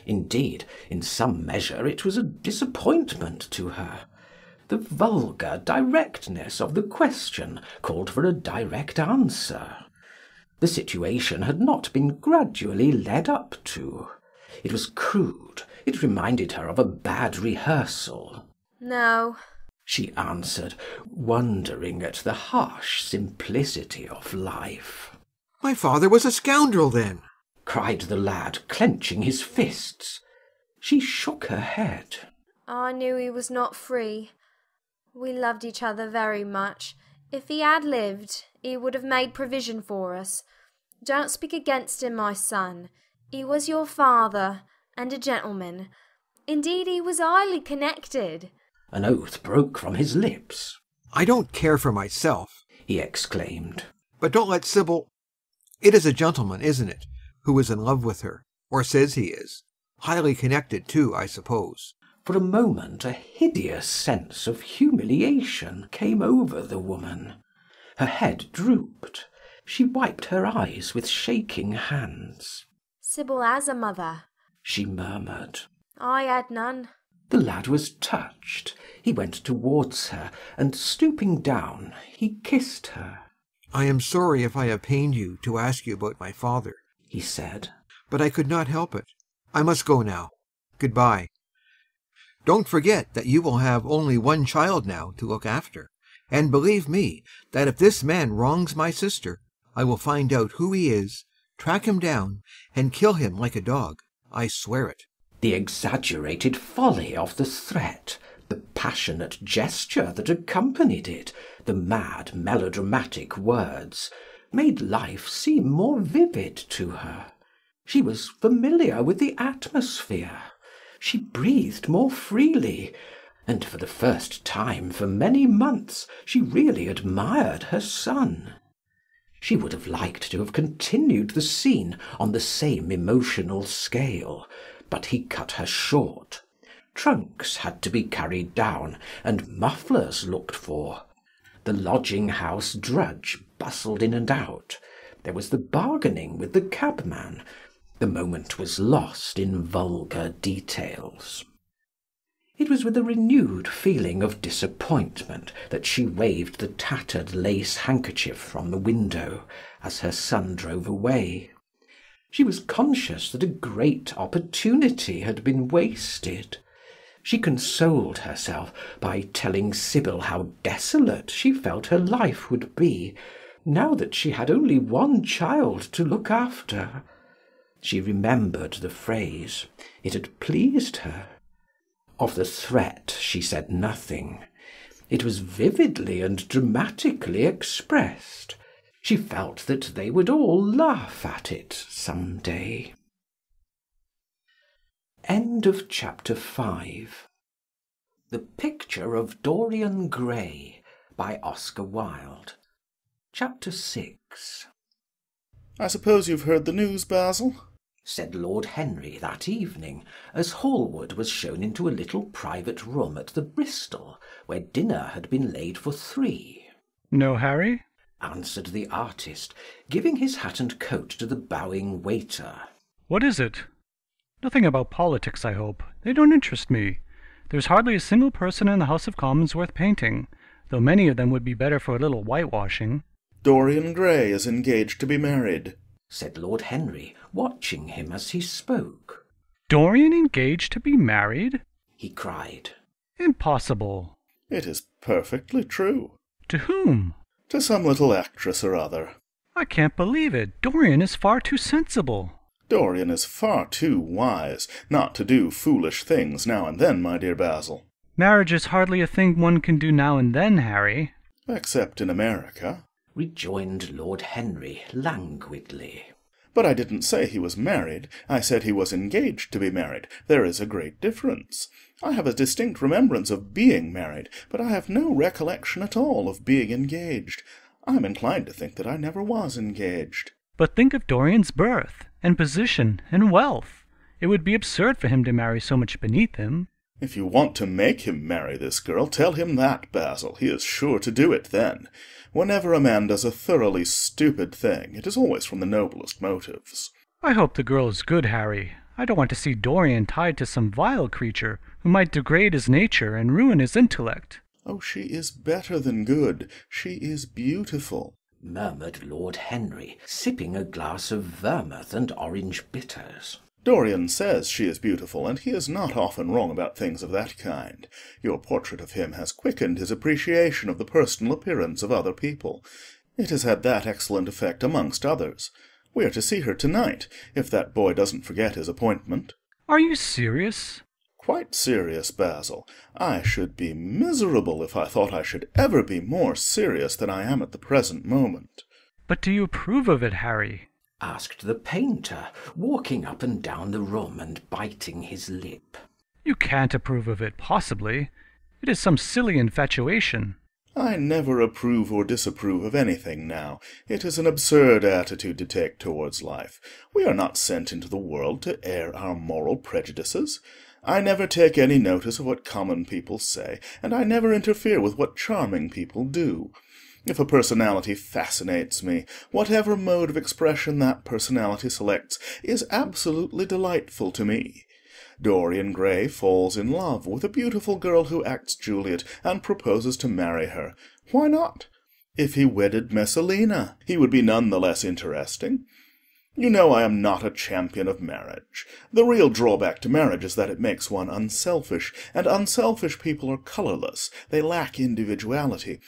Indeed, in some measure it was a disappointment to her. The vulgar directness of the question called for a direct answer. The situation had not been gradually led up to. It was crude. It reminded her of a bad rehearsal. "No," she answered, wondering at the harsh simplicity of life. "My father was a scoundrel, then!" cried the lad, clenching his fists. She shook her head. "I knew he was not free. We loved each other very much. If he had lived, he would have made provision for us. Don't speak against him, my son. He was your father, and a gentleman. Indeed, he was highly connected." An oath broke from his lips. "I don't care for myself," he exclaimed. "but don't let Sibyl— It is a gentleman, isn't it, who is in love with her, or says he is? Highly connected, too, I suppose." For a moment a hideous sense of humiliation came over the woman. Her head drooped. She wiped her eyes with shaking hands. "Sibyl has a mother," she murmured. "I had none." The lad was touched. He went towards her, and stooping down, he kissed her. "I am sorry if I have pained you to ask you about my father," he said. "but I could not help it. I must go now. Good-bye. Don't forget that you will have only one child now to look after, and believe me that if this man wrongs my sister, I will find out who he is, track him down, and kill him like a dog. I swear it." The exaggerated folly of the threat, the passionate gesture that accompanied it, the mad melodramatic words, made life seem more vivid to her. She was familiar with the atmosphere. She breathed more freely, and for the first time for many months she really admired her son. She would have liked to have continued the scene on the same emotional scale, but he cut her short. Trunks had to be carried down, and mufflers looked for. The lodging-house drudge bustled in and out. There was the bargaining with the cabman. The moment was lost in vulgar details. It was with a renewed feeling of disappointment that she waved the tattered lace handkerchief from the window as her son drove away. She was conscious that a great opportunity had been wasted. She consoled herself by telling Sibyl how desolate she felt her life would be, now that she had only one child to look after. She remembered the phrase. It had pleased her. Of the threat she said nothing. It was vividly and dramatically expressed. She felt that they would all laugh at it some day. End of chapter 5. The Picture of Dorian Gray by Oscar Wilde. Chapter 6. "I suppose you've heard the news, Basil?" said Lord Henry that evening, as Hallward was shown into a little private room at the Bristol, where dinner had been laid for 3. "No, Harry?" answered the artist, giving his hat and coat to the bowing waiter. "What is it?" "Nothing about politics, I hope. They don't interest me. There's hardly a single person in the House of Commons worth painting, though many of them would be better for a little whitewashing." "Dorian Gray is engaged to be married," said Lord Henry, watching him as he spoke. "Dorian engaged to be married?" he cried. Impossible. It is perfectly true. To whom? To some little actress or other. I can't believe it. Dorian is far too sensible. Dorian is far too wise not to do foolish things now and then, my dear Basil. Marriage is hardly a thing one can do now and then, Harry. Except in America, rejoined Lord Henry languidly. But I didn't say he was married. I said he was engaged to be married. There is a great difference. I have a distinct remembrance of being married, but I have no recollection at all of being engaged. I am inclined to think that I never was engaged. But think of Dorian's birth, and position, and wealth. It would be absurd for him to marry so much beneath him. If you want to make him marry this girl, tell him that, Basil. He is sure to do it then. Whenever a man does a thoroughly stupid thing, it is always from the noblest motives. I hope the girl is good, Harry. I don't want to see Dorian tied to some vile creature who might degrade his nature and ruin his intellect. Oh, she is better than good. She is beautiful, murmured Lord Henry, sipping a glass of vermouth and orange bitters. Dorian says she is beautiful, and he is not often wrong about things of that kind. Your portrait of him has quickened his appreciation of the personal appearance of other people. It has had that excellent effect amongst others. We are to see her tonight, if that boy doesn't forget his appointment. Are you serious? Quite serious, Basil. I should be miserable if I thought I should ever be more serious than I am at the present moment. But do you approve of it, Harry? Asked the painter, walking up and down the room and biting his lip. You can't approve of it, possibly. It is some silly infatuation. I never approve or disapprove of anything now. It is an absurd attitude to take towards life. We are not sent into the world to air our moral prejudices. I never take any notice of what common people say, and I never interfere with what charming people do. If a personality fascinates me, whatever mode of expression that personality selects is absolutely delightful to me. Dorian Gray falls in love with a beautiful girl who acts Juliet and proposes to marry her. Why not? If he wedded Messalina, he would be none the less interesting. You know I am not a champion of marriage. The real drawback to marriage is that it makes one unselfish, and unselfish people are colourless. They lack individuality.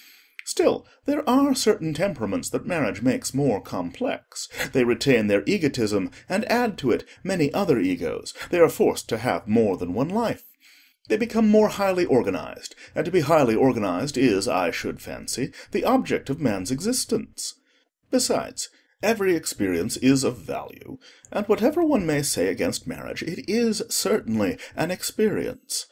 Still, there are certain temperaments that marriage makes more complex. They retain their egotism and add to it many other egos. They are forced to have more than one life. They become more highly organized, and to be highly organized is, I should fancy, the object of man's existence. Besides, every experience is of value, and whatever one may say against marriage, it is certainly an experience.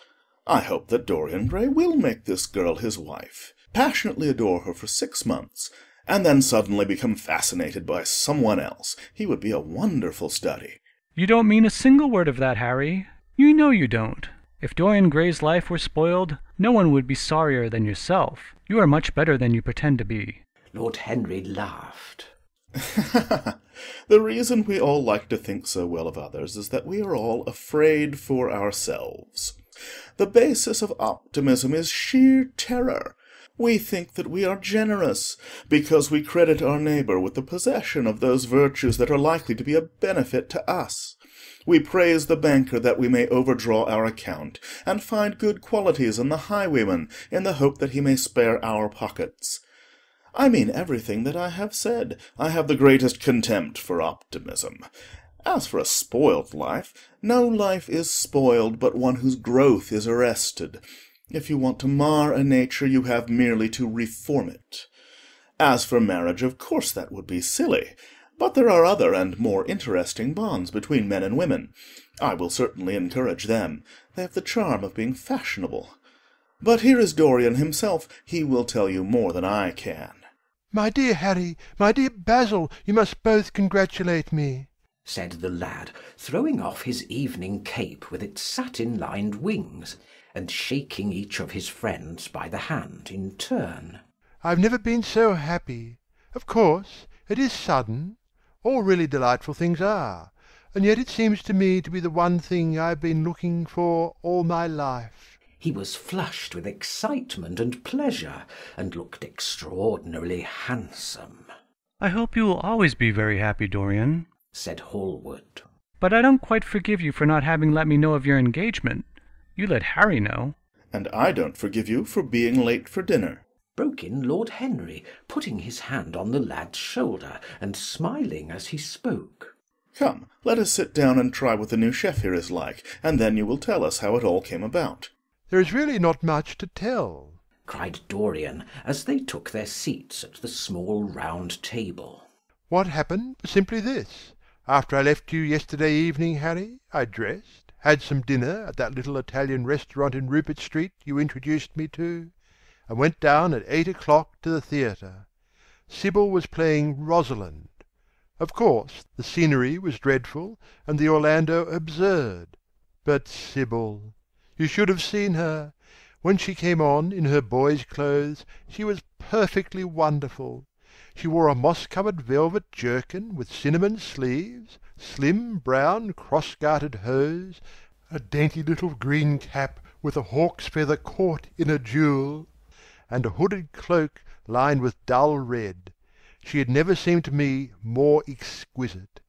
I hope that Dorian Gray will make this girl his wife, passionately adore her for 6 months, and then suddenly become fascinated by someone else. He would be a wonderful study. You don't mean a single word of that, Harry. You know you don't. If Dorian Gray's life were spoiled, no one would be sorrier than yourself. You are much better than you pretend to be. Lord Henry laughed. The reason we all like to think so well of others is that we are all afraid for ourselves. The basis of optimism is sheer terror. We think that we are generous, because we credit our neighbour with the possession of those virtues that are likely to be a benefit to us. We praise the banker that we may overdraw our account, and find good qualities in the highwayman in the hope that he may spare our pockets. I mean everything that I have said. I have the greatest contempt for optimism. As for a spoiled life, no life is spoiled but one whose growth is arrested. If you want to mar a nature, you have merely to reform it. As for marriage, of course that would be silly, but there are other and more interesting bonds between men and women. I will certainly encourage them. They have the charm of being fashionable. But here is Dorian himself. He will tell you more than I can. My dear Harry, my dear Basil, you must both congratulate me, said the lad, throwing off his evening cape with its satin-lined wings, and shaking each of his friends by the hand in turn. I've never been so happy. Of course, it is sudden. All really delightful things are. And yet it seems to me to be the one thing I've been looking for all my life. He was flushed with excitement and pleasure, and looked extraordinarily handsome. I hope you will always be very happy, Dorian, said Hallward. But I don't quite forgive you for not having let me know of your engagement. You let Harry know. And I don't forgive you for being late for dinner. Broke in Lord Henry, putting his hand on the lad's shoulder and smiling as he spoke. Come, let us sit down and try what the new chef here is like, and then you will tell us how it all came about. There is really not much to tell, cried Dorian, as they took their seats at the small round table. What happened was simply this. After I left you yesterday evening, Harry, I dressed, had some dinner at that little Italian restaurant in Rupert Street you introduced me to, and went down at 8 o'clock to the theatre. Sibyl was playing Rosalind. Of course, the scenery was dreadful, and the Orlando absurd. But Sibyl! You should have seen her. When she came on in her boy's clothes, she was perfectly wonderful. She wore a moss-covered velvet jerkin with cinnamon sleeves, slim brown cross-gartered hose, a dainty little green cap with a hawk's feather caught in a jewel, and a hooded cloak lined with dull red. She had never seemed to me more exquisite.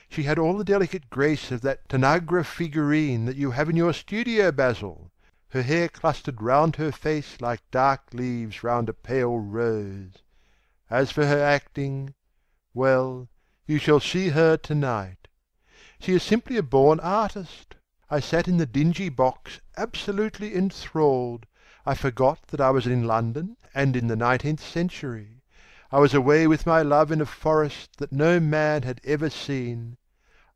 She had all the delicate grace of that Tanagra figurine that you have in your studio, Basil. Her hair clustered round her face like dark leaves round a pale rose. As for her acting, well, you shall see her tonight. She is simply a born artist. I sat in the dingy box absolutely enthralled. I forgot that I was in London and in the 19th century. I was away with my love in a forest that no man had ever seen.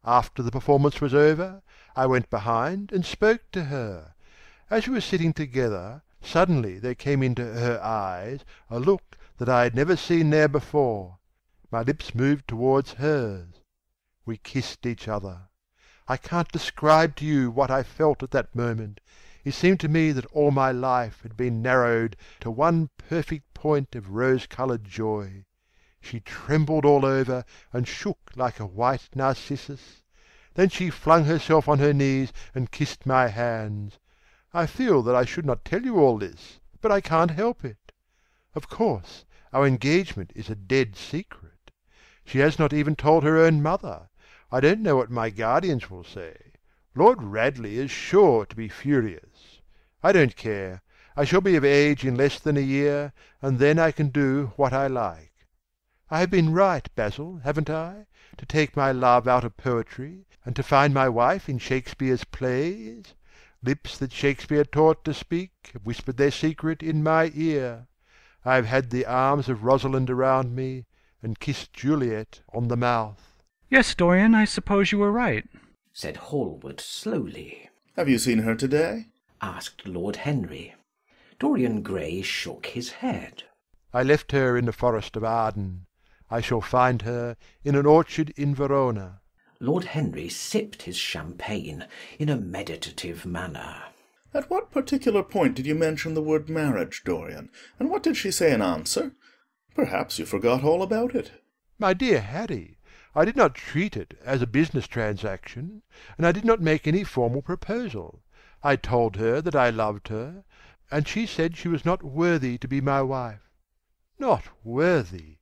After the performance was over, I went behind and spoke to her. As we were sitting together, suddenly there came into her eyes a look that I had never seen there before. My lips moved towards hers. We kissed each other. I can't describe to you what I felt at that moment. It seemed to me that all my life had been narrowed to one perfect point of rose-coloured joy. She trembled all over and shook like a white narcissus. Then she flung herself on her knees and kissed my hands. I feel that I should not tell you all this, but I can't help it. Of course, our engagement is a dead secret. She has not even told her own mother. I don't know what my guardians will say. Lord Radley is sure to be furious. I don't care. I shall be of age in less than a year, and then I can do what I like. I have been right, Basil, haven't I, to take my love out of poetry, and to find my wife in Shakespeare's plays? Lips that Shakespeare taught to speak have whispered their secret in my ear. I have had the arms of Rosalind around me, and kissed Juliet on the mouth. Yes, Dorian, I suppose you were right, said Hallward slowly. Have you seen her today? Asked Lord Henry. Dorian Gray shook his head. I left her in the forest of Arden. I shall find her in an orchard in Verona. Lord Henry sipped his champagne in a meditative manner. At what particular point did you mention the word marriage, Dorian? And what did she say in answer? Perhaps you forgot all about it. My dear Harry, I did not treat it as a business transaction, and I did not make any formal proposal. I told her that I loved her, and she said she was not worthy to be my wife. Not worthy?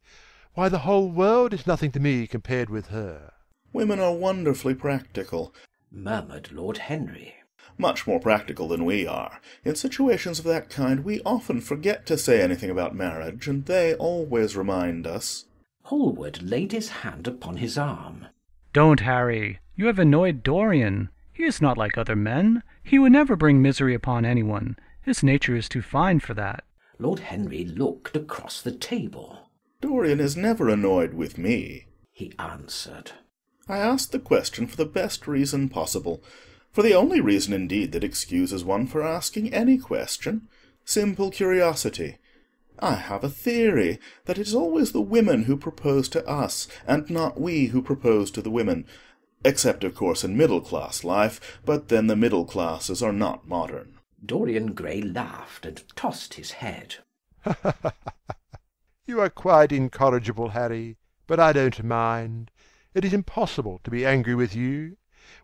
Why, the whole world is nothing to me compared with her. Women are wonderfully practical, murmured Lord Henry. Much more practical than we are. In situations of that kind, we often forget to say anything about marriage, and they always remind us. Hallward laid his hand upon his arm. Don't, Harry. You have annoyed Dorian. He is not like other men. He would never bring misery upon anyone. His nature is too fine for that. Lord Henry looked across the table. Dorian is never annoyed with me, he answered. I asked the question for the best reason possible, for the only reason indeed that excuses one for asking any question, simple curiosity. I have a theory that it is always the women who propose to us, and not we who propose to the women, except, of course, in middle-class life, but then the middle classes are not modern. Dorian Gray laughed and tossed his head. You are quite incorrigible, Harry, but I don't mind. It is impossible to be angry with you.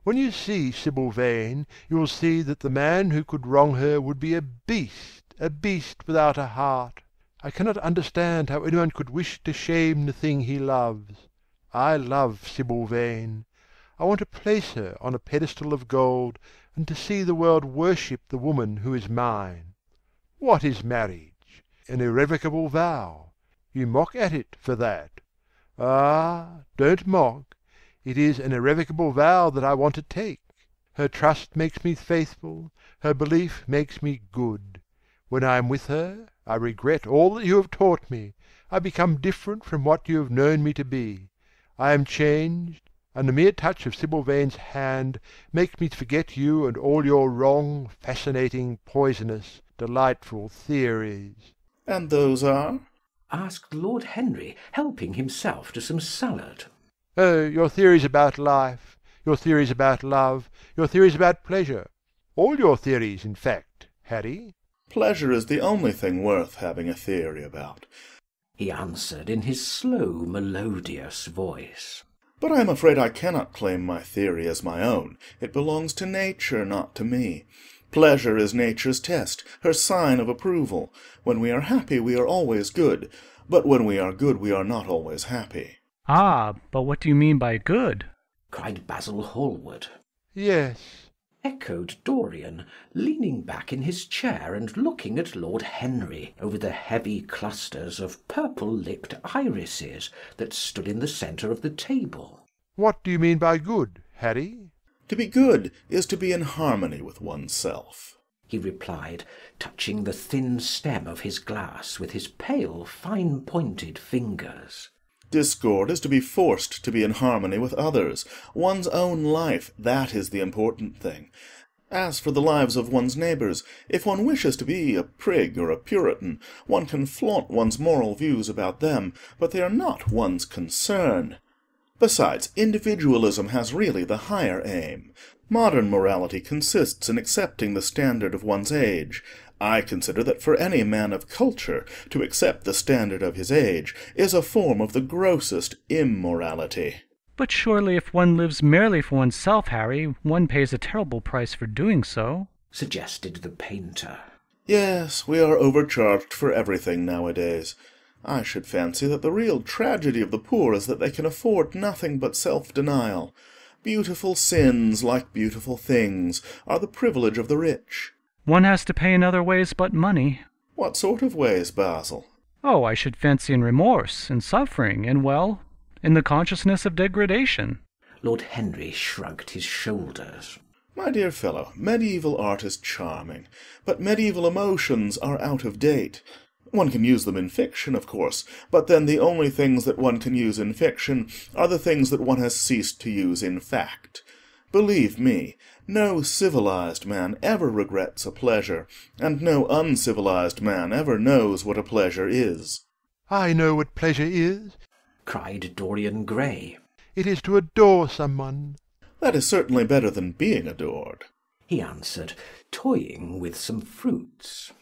When you see Sibyl Vane, you will see that the man who could wrong her would be a beast without a heart. I cannot understand how anyone could wish to shame the thing he loves. I love Sibyl Vane. I want to place her on a pedestal of gold and to see the world worship the woman who is mine. What is marriage? An irrevocable vow. You mock at it for that. Ah, don't mock. It is an irrevocable vow that I want to take. Her trust makes me faithful, her belief makes me good. When I am with her, I regret all that you have taught me. I become different from what you have known me to be. I am changed, and the mere touch of Sybil Vane's hand makes me forget you and all your wrong, fascinating, poisonous, delightful theories. And those are? Asked Lord Henry, helping himself to some salad. Oh, your theories about life, your theories about love, your theories about pleasure. All your theories, in fact, Harry. Pleasure is the only thing worth having a theory about, he answered in his slow, melodious voice. But I am afraid I cannot claim my theory as my own. It belongs to nature, not to me. Pleasure is nature's test, her sign of approval. When we are happy, we are always good. But when we are good, we are not always happy. Ah, but what do you mean by good? Cried Basil Hallward. Yes, echoed Dorian, leaning back in his chair and looking at Lord Henry over the heavy clusters of purple-lipped irises that stood in the centre of the table. What do you mean by good, Harry? To be good is to be in harmony with oneself, he replied, touching the thin stem of his glass with his pale, fine-pointed fingers. Discord is to be forced to be in harmony with others. One's own life, that is the important thing. As for the lives of one's neighbours, if one wishes to be a prig or a Puritan, one can flaunt one's moral views about them, but they are not one's concern. Besides, individualism has really the higher aim. Modern morality consists in accepting the standard of one's age. I consider that for any man of culture to accept the standard of his age is a form of the grossest immorality. But surely if one lives merely for oneself, Harry, one pays a terrible price for doing so, suggested the painter. Yes, we are overcharged for everything nowadays. I should fancy that the real tragedy of the poor is that they can afford nothing but self-denial. Beautiful sins, like beautiful things, are the privilege of the rich. One has to pay in other ways but money. What sort of ways, Basil? Oh, I should fancy in remorse, in suffering, and, well, in the consciousness of degradation. Lord Henry shrugged his shoulders. My dear fellow, medieval art is charming, but medieval emotions are out of date. One can use them in fiction, of course, but then the only things that one can use in fiction are the things that one has ceased to use in fact. Believe me, no civilized man ever regrets a pleasure, and no uncivilized man ever knows what a pleasure is. I know what pleasure is, cried Dorian Gray. It is to adore someone. That is certainly better than being adored, he answered, toying with some fruits.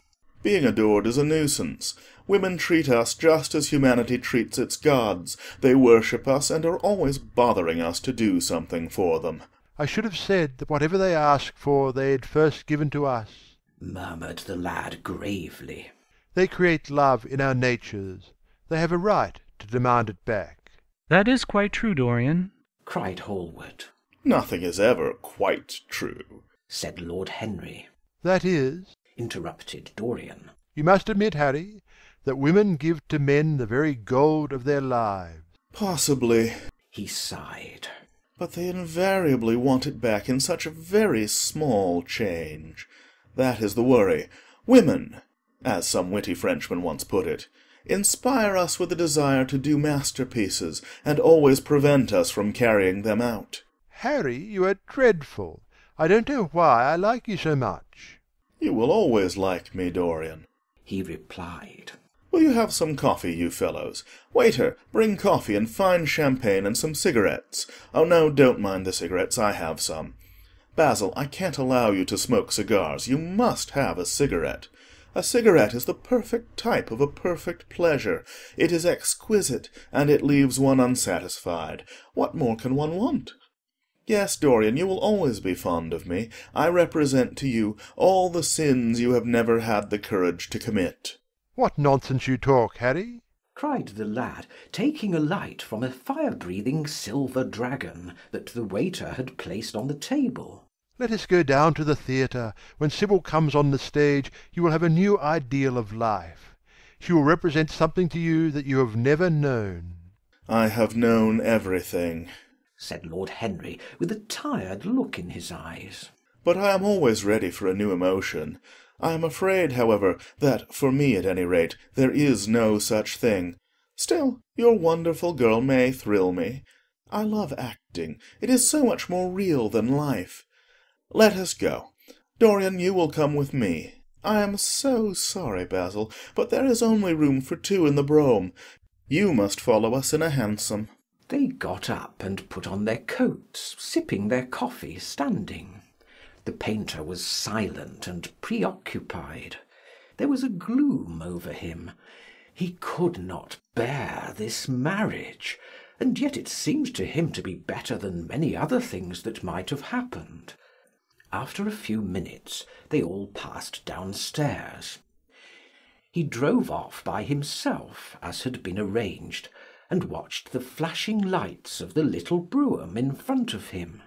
Being adored is a nuisance. Women treat us just as humanity treats its gods. They worship us and are always bothering us to do something for them. I should have said that whatever they ask for they had first given to us, murmured the lad gravely. They create love in our natures. They have a right to demand it back. That is quite true, Dorian, cried Hallward. Nothing is ever quite true, said Lord Henry. That is, interrupted Dorian. You must admit, Harry, that women give to men the very gold of their lives. Possibly, he sighed. But they invariably want it back in such a very small change. That is the worry. Women, as some witty Frenchman once put it, inspire us with a desire to do masterpieces, and always prevent us from carrying them out. Harry, you are dreadful. I don't know why I like you so much. You will always like me, Dorian, he replied. Will you have some coffee, you fellows? Waiter, bring coffee and fine champagne and some cigarettes. Oh, no, don't mind the cigarettes, I have some. Basil, I can't allow you to smoke cigars. You must have a cigarette. A cigarette is the perfect type of a perfect pleasure. It is exquisite, and it leaves one unsatisfied. What more can one want? Yes, Dorian, you will always be fond of me. I represent to you all the sins you have never had the courage to commit. What nonsense you talk, Harry, cried the lad, taking a light from a fire-breathing silver dragon that the waiter had placed on the table. Let us go down to the theatre. When Sibyl comes on the stage you will have a new ideal of life. She will represent something to you that you have never known." "I have known everything," said Lord Henry, with a tired look in his eyes. "but I am always ready for a new emotion. I am afraid, however, that, for me at any rate, there is no such thing. Still, your wonderful girl may thrill me. I love acting. It is so much more real than life. Let us go. Dorian, you will come with me. I am so sorry, Basil, but there is only room for two in the brougham. You must follow us in a hansom." They got up and put on their coats, sipping their coffee standing. The painter was silent and preoccupied. There was a gloom over him. He could not bear this marriage, and yet it seemed to him to be better than many other things that might have happened. After a few minutes they all passed downstairs. He drove off by himself, as had been arranged, and watched the flashing lights of the little brougham in front of him.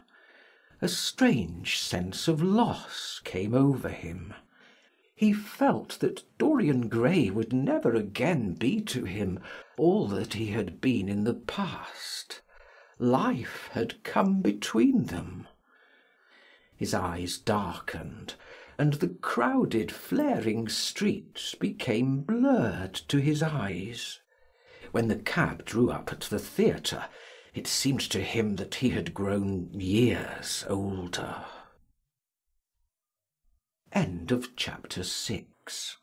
A strange sense of loss came over him. He felt that Dorian Gray would never again be to him all that he had been in the past. Life had come between them. His eyes darkened, and the crowded, flaring streets became blurred to his eyes. When the cab drew up at the theatre, it seemed to him that he had grown years older. End of chapter 6.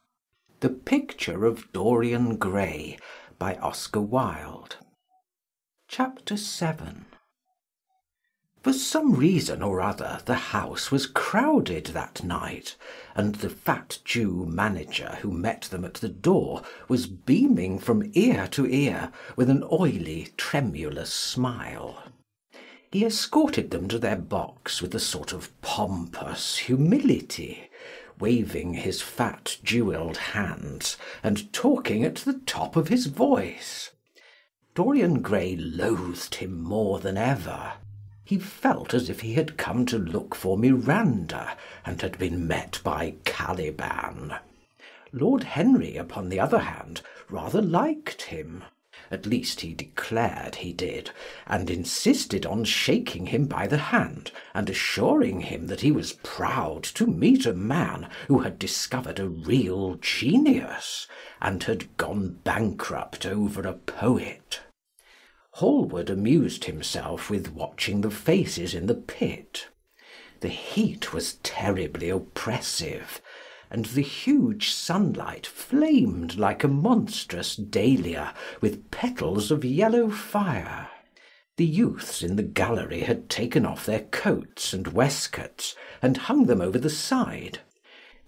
The Picture of Dorian Gray by Oscar Wilde. Chapter 7. For some reason or other the house was crowded that night, and the fat Jew manager who met them at the door was beaming from ear to ear with an oily, tremulous smile. He escorted them to their box with a sort of pompous humility, waving his fat jewelled hands and talking at the top of his voice. Dorian Gray loathed him more than ever. He felt as if he had come to look for Miranda, and had been met by Caliban. Lord Henry, upon the other hand, rather liked him. At least he declared he did, and insisted on shaking him by the hand, and assuring him that he was proud to meet a man who had discovered a real genius, and had gone bankrupt over a poet. Hallward amused himself with watching the faces in the pit. The heat was terribly oppressive, and the huge sunlight flamed like a monstrous dahlia with petals of yellow fire. The youths in the gallery had taken off their coats and waistcoats and hung them over the side.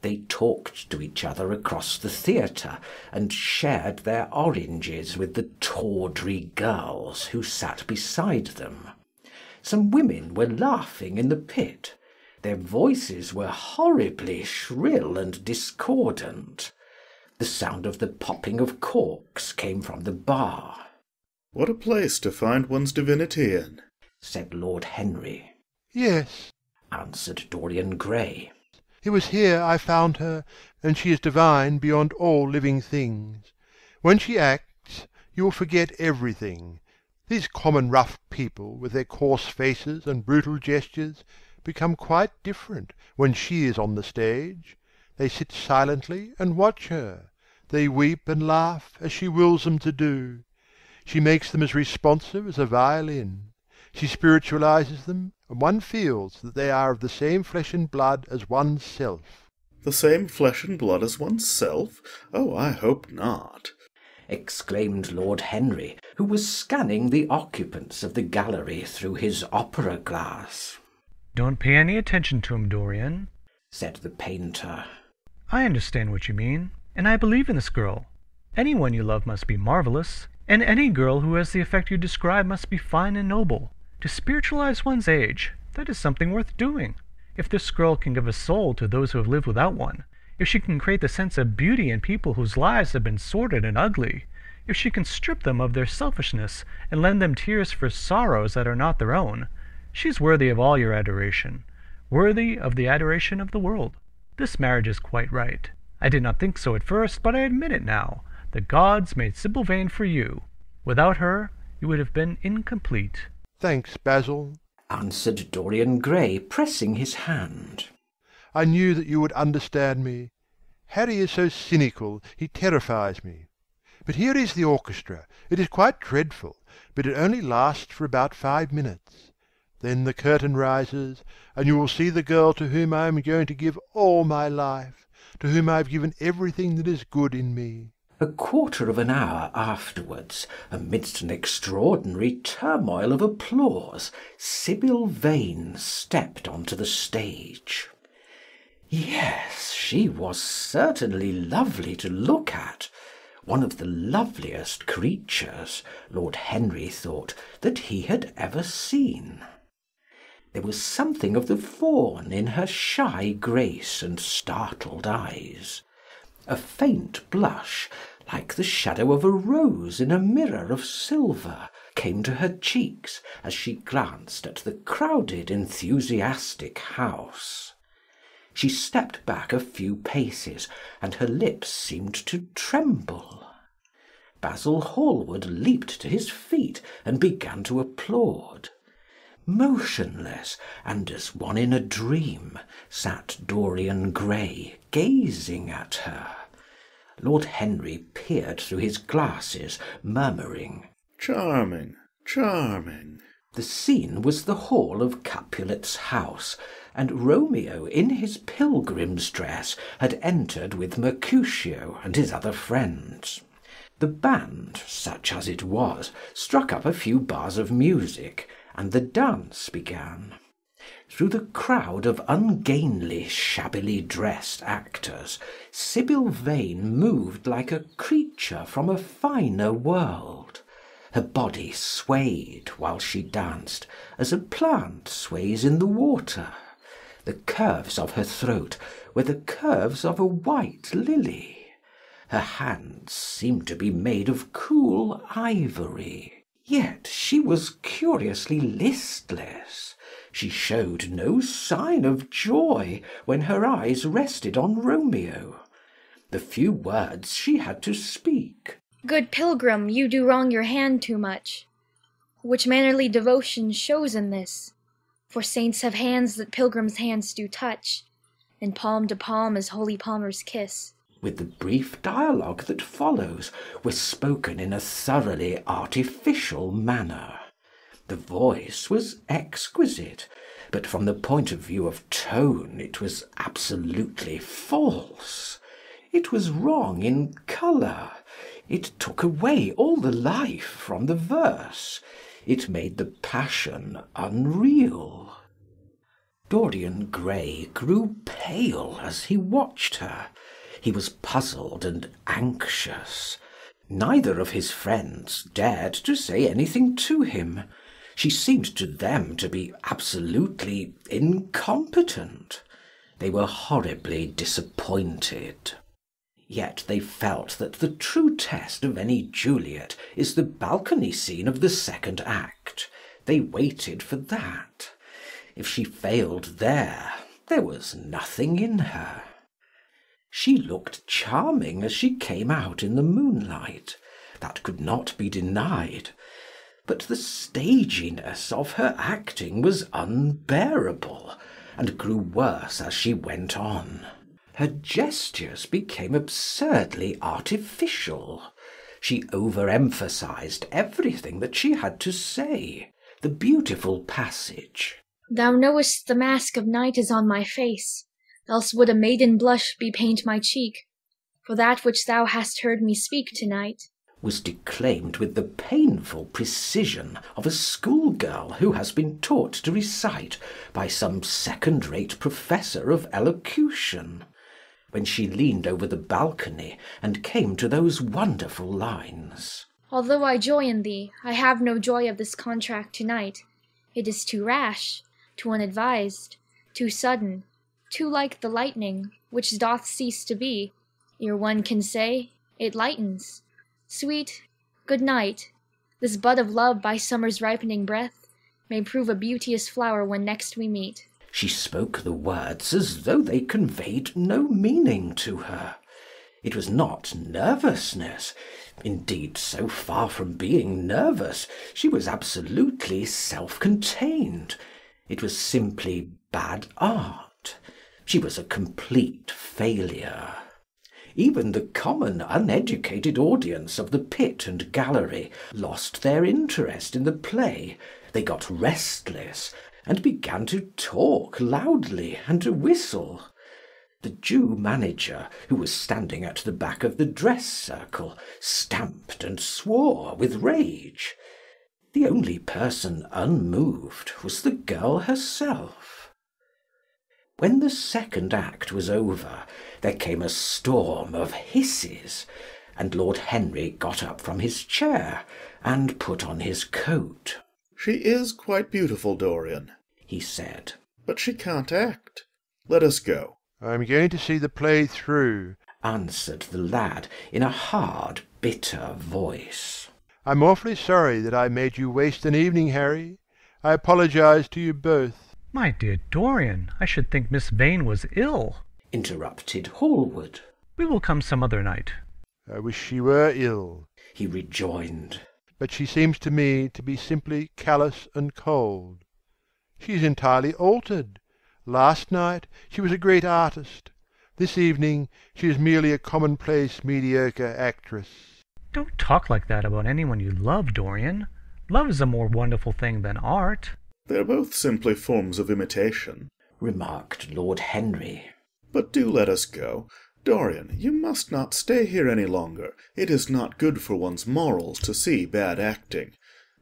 They talked to each other across the theatre, and shared their oranges with the tawdry girls who sat beside them. Some women were laughing in the pit. Their voices were horribly shrill and discordant. The sound of the popping of corks came from the bar. "What a place to find one's divinity in," said Lord Henry. "Yes," answered Dorian Gray. "It was here I found her, and she is divine beyond all living things. When she acts, you will forget everything. These common rough people, with their coarse faces and brutal gestures, become quite different when she is on the stage. They sit silently and watch her. They weep and laugh as she wills them to do. She makes them as responsive as a violin. She spiritualizes them, and one feels that they are of the same flesh and blood as one's self." "The same flesh and blood as one's self? Oh, I hope not," exclaimed Lord Henry, who was scanning the occupants of the gallery through his opera glass. "Don't pay any attention to him, Dorian," said the painter. "I understand what you mean, and I believe in this girl. Anyone you love must be marvellous, and any girl who has the effect you describe must be fine and noble. To spiritualize one's age, that is something worth doing. If this girl can give a soul to those who have lived without one, if she can create the sense of beauty in people whose lives have been sordid and ugly, if she can strip them of their selfishness and lend them tears for sorrows that are not their own, she is worthy of all your adoration. worthy of the adoration of the world. This marriage is quite right. I did not think so at first, but I admit it now. The gods made Sibyl Vane for you. Without her, you would have been incomplete." "Thanks, Basil," answered Dorian Gray, pressing his hand. "I knew that you would understand me. Harry is so cynical, he terrifies me. But here is the orchestra. It is quite dreadful, but it only lasts for about 5 minutes. Then the curtain rises, and you will see the girl to whom I am going to give all my life, to whom I have given everything that is good in me." A quarter of an hour afterwards, amidst an extraordinary turmoil of applause, Sibyl Vane stepped onto the stage. Yes, she was certainly lovely to look at, one of the loveliest creatures, Lord Henry thought, that he had ever seen. There was something of the fawn in her shy grace and startled eyes. A faint blush, like the shadow of a rose in a mirror of silver, came to her cheeks as she glanced at the crowded, enthusiastic house. She stepped back a few paces, and her lips seemed to tremble. Basil Hallward leaped to his feet and began to applaud. Motionless, and as one in a dream, sat Dorian Gray, gazing at her. Lord Henry peered through his glasses, murmuring, "Charming, charming." The scene was the hall of Capulet's house, and Romeo in his pilgrim's dress had entered with Mercutio and his other friends. The band, such as it was, struck up a few bars of music, and the dance began. Through the crowd of ungainly, shabbily dressed actors, Sibyl Vane moved like a creature from a finer world. Her body swayed while she danced, as a plant sways in the water. The curves of her throat were the curves of a white lily. Her hands seemed to be made of cool ivory. Yet she was curiously listless. She showed no sign of joy when her eyes rested on Romeo. The few words she had to speak. "Good pilgrim, you do wrong your hand too much. Which mannerly devotion shows in this? For saints have hands that pilgrims' hands do touch, and palm to palm as holy palmers kiss." With the brief dialogue that follows, was spoken in a thoroughly artificial manner. The voice was exquisite, but from the point of view of tone it was absolutely false. It was wrong in colour. It took away all the life from the verse. It made the passion unreal. Dorian Gray grew pale as he watched her. He was puzzled and anxious. Neither of his friends dared to say anything to him. She seemed to them to be absolutely incompetent. They were horribly disappointed. Yet they felt that the true test of any Juliet is the balcony scene of the second act. They waited for that. If she failed there was nothing in her. She looked charming as she came out in the moonlight. That could not be denied. But the staginess of her acting was unbearable, and grew worse as she went on. Her gestures became absurdly artificial. She overemphasized everything that she had to say. The beautiful passage, "Thou knowest the mask of night is on my face, else would a maiden blush bepaint my cheek, for that which thou hast heard me speak to-night," was declaimed with the painful precision of a schoolgirl who has been taught to recite by some second-rate professor of elocution. When she leaned over the balcony and came to those wonderful lines, "Although I joy in thee, I have no joy of this contract to-night. It is too rash, too unadvised, too sudden, too like the lightning, which doth cease to be, ere one can say, it lightens. Sweet, good night. This bud of love by summer's ripening breath may prove a beauteous flower when next we meet." She spoke the words as though they conveyed no meaning to her. It was not nervousness. Indeed, so far from being nervous, she was absolutely self-contained. It was simply bad art. She was a complete failure. Even the common uneducated audience of the pit and gallery lost their interest in the play. They got restless, and began to talk loudly and to whistle. The Jew manager, who was standing at the back of the dress circle, stamped and swore with rage. The only person unmoved was the girl herself. When the second act was over, there came a storm of hisses, and Lord Henry got up from his chair and put on his coat. "She is quite beautiful, Dorian," he said. "but she can't act. Let us go." I am going to see the play through, answered the lad in a hard, bitter voice. I'm awfully sorry that I made you waste an evening, Harry. I apologise to you both. My dear Dorian, I should think Miss Vane was ill, interrupted Hallward. We will come some other night. I wish she were ill, he rejoined. But she seems to me to be simply callous and cold. She is entirely altered. Last night she was a great artist. This evening she is merely a commonplace, mediocre actress. Don't talk like that about anyone you love, Dorian. Love is a more wonderful thing than art. They're both simply forms of imitation, remarked Lord Henry. But do let us go. Dorian, you must not stay here any longer. It is not good for one's morals to see bad acting.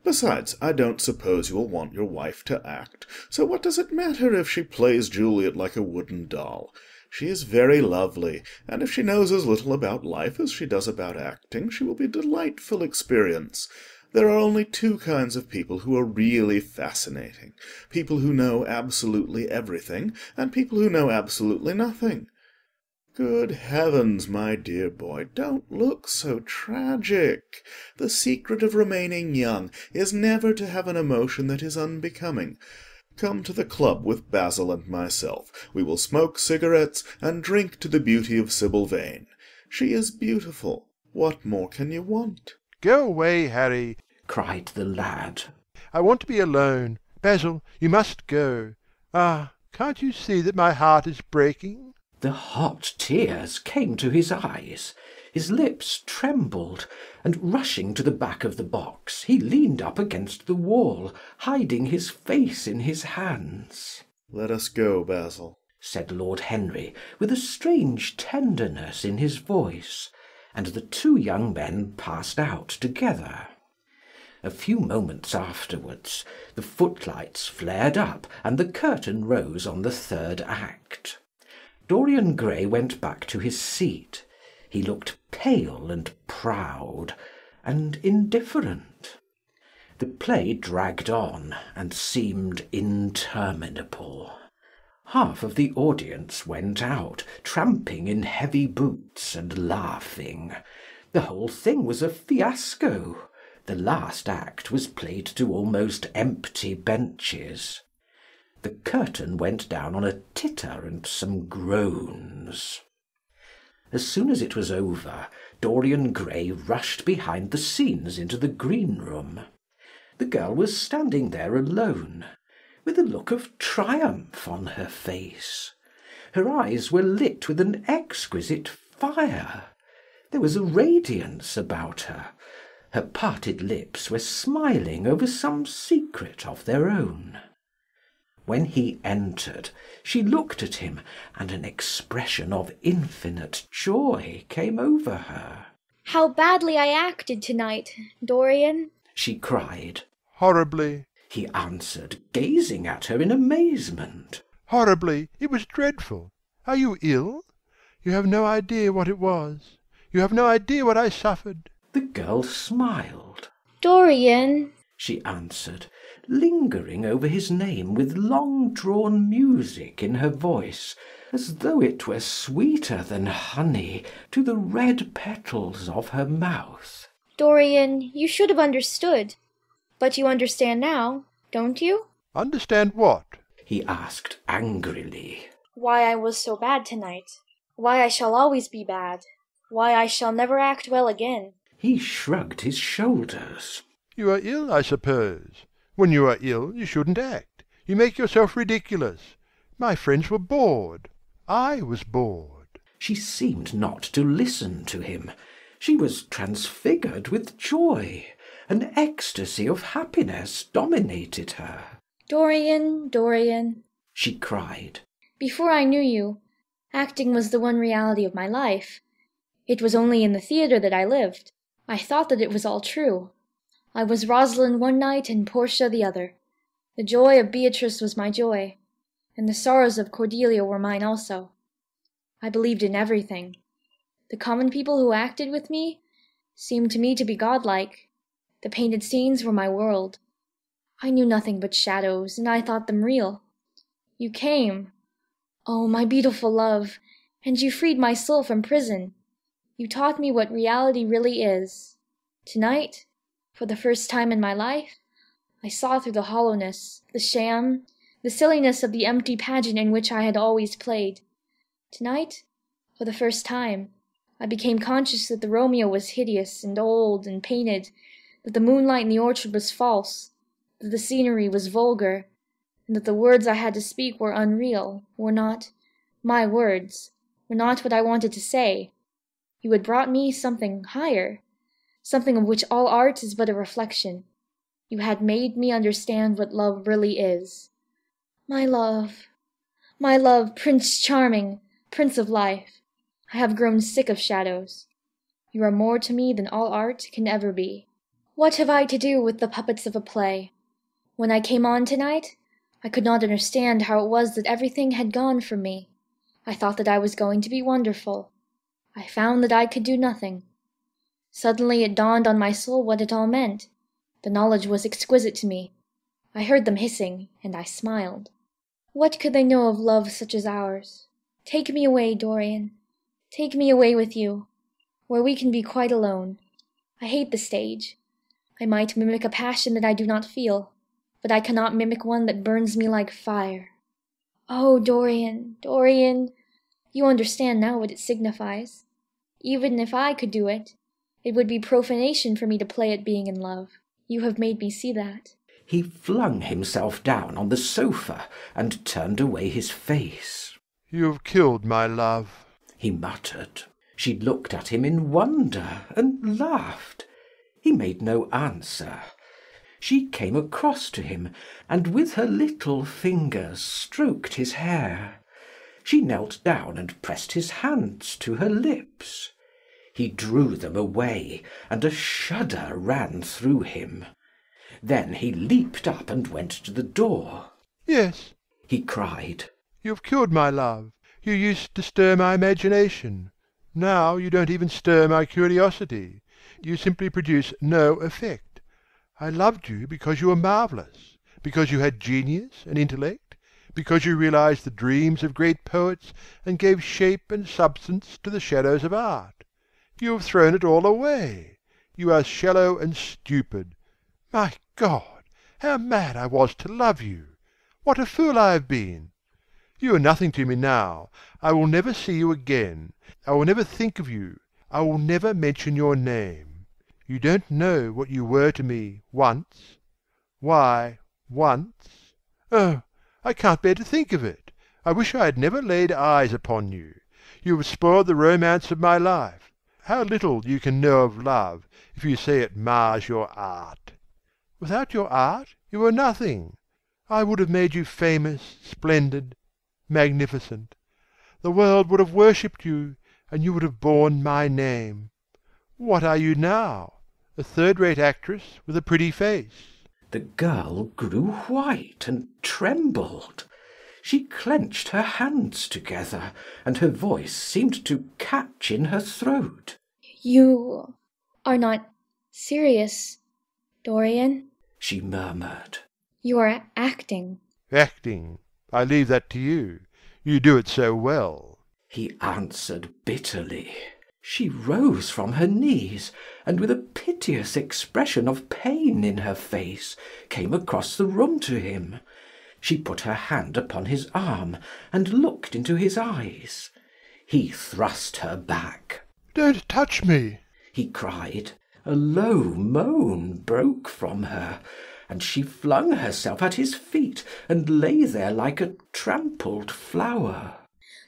Besides, I don't suppose you will want your wife to act, so what does it matter if she plays Juliet like a wooden doll? She is very lovely, and if she knows as little about life as she does about acting, she will be a delightful experience. There are only two kinds of people who are really fascinating: people who know absolutely everything, and people who know absolutely nothing. Good heavens, my dear boy, don't look so tragic. The secret of remaining young is never to have an emotion that is unbecoming. Come to the club with Basil and myself. We will smoke cigarettes and drink to the beauty of Sibyl Vane. She is beautiful. What more can you want? Go away, Harry, cried the lad. I want to be alone. Basil, you must go. Ah, can't you see that my heart is breaking? The hot tears came to his eyes. His lips trembled, and rushing to the back of the box, he leaned up against the wall, hiding his face in his hands. "Let us go, Basil," said Lord Henry, with a strange tenderness in his voice, and the two young men passed out together. A few moments afterwards, the footlights flared up, and the curtain rose on the third act. Dorian Gray went back to his seat. He looked pale and proud, and indifferent. The play dragged on, and seemed interminable. Half of the audience went out, tramping in heavy boots and laughing. The whole thing was a fiasco. The last act was played to almost empty benches. The curtain went down on a titter and some groans. As soon as it was over, Dorian Gray rushed behind the scenes into the green room. The girl was standing there alone, with a look of triumph on her face. Her eyes were lit with an exquisite fire. There was a radiance about her. Her parted lips were smiling over some secret of their own. When he entered, she looked at him, and an expression of infinite joy came over her. "How badly I acted tonight, Dorian," she cried. "Horribly," he answered, gazing at her in amazement. "Horribly. It was dreadful. Are you ill? You have no idea what it was. You have no idea what I suffered." The girl smiled. "Dorian," she answered, lingering over his name with long-drawn music in her voice, as though it were sweeter than honey to the red petals of her mouth. "Dorian, you should have understood. But you understand now, don't you?" "Understand what?" he asked angrily. Why I was so bad tonight. Why I shall always be bad. Why I shall never act well again. He shrugged his shoulders. You are ill, I suppose. When you are ill, you shouldn't act. You make yourself ridiculous. My friends were bored. I was bored. She seemed not to listen to him. She was transfigured with joy. An ecstasy of happiness dominated her. Dorian, Dorian, she cried. Before I knew you, acting was the one reality of my life. It was only in the theatre that I lived. I thought that it was all true. I was Rosalind one night and Portia the other. The joy of Beatrice was my joy, and the sorrows of Cordelia were mine also. I believed in everything. The common people who acted with me seemed to me to be godlike. The painted scenes were my world. I knew nothing but shadows, and I thought them real. You came, oh, my beautiful love, and you freed my soul from prison. You taught me what reality really is. Tonight, for the first time in my life, I saw through the hollowness, the sham, the silliness of the empty pageant in which I had always played. Tonight, for the first time, I became conscious that the Romeo was hideous and old and painted, that the moonlight in the orchard was false, that the scenery was vulgar, and that the words I had to speak were unreal, were not my words, were not what I wanted to say. You had brought me something higher, something of which all art is but a reflection. You had made me understand what love really is. My love, Prince Charming, Prince of Life, I have grown sick of shadows. You are more to me than all art can ever be. What have I to do with the puppets of a play? When I came on tonight, I could not understand how it was that everything had gone from me. I thought that I was going to be wonderful. I found that I could do nothing. Suddenly it dawned on my soul what it all meant. The knowledge was exquisite to me. I heard them hissing, and I smiled. What could they know of love such as ours? Take me away, Dorian. Take me away with you, where we can be quite alone. I hate the stage. I might mimic a passion that I do not feel, but I cannot mimic one that burns me like fire. Oh, Dorian, Dorian, you understand now what it signifies. Even if I could do it, it would be profanation for me to play at being in love. You have made me see that. He flung himself down on the sofa and turned away his face. You have killed my love, he muttered. She looked at him in wonder and laughed. He made no answer. She came across to him, and with her little fingers stroked his hair. She knelt down and pressed his hands to her lips. He drew them away, and a shudder ran through him. Then he leaped up and went to the door. Yes, he cried. You have killed my love. You used to stir my imagination. Now you don't even stir my curiosity. You simply produce no effect. I loved you because you were marvellous, because you had genius and intellect, because you realized the dreams of great poets and gave shape and substance to the shadows of art. You have thrown it all away. You are shallow and stupid. My God, how mad I was to love you! What a fool I have been! You are nothing to me now. I will never see you again. I will never think of you. I will never mention your name. You don't know what you were to me once. Why, once. Oh, I can't bear to think of it. I wish I had never laid eyes upon you. You have spoiled the romance of my life. How little you can know of love, if you say it mars your art. Without your art you are nothing. I would have made you famous, splendid, magnificent. The world would have worshipped you, and you would have borne my name. What are you now? A third-rate actress with a pretty face. The girl grew white and trembled. She clenched her hands together, and her voice seemed to catch in her throat. You are not serious, Dorian, she murmured. You are acting. Acting? I leave that to you. You do it so well, he answered bitterly. She rose from her knees, and with a piteous expression of pain in her face, came across the room to him. She put her hand upon his arm and looked into his eyes. He thrust her back. "Don't touch me!" he cried. A low moan broke from her, and she flung herself at his feet and lay there like a trampled flower.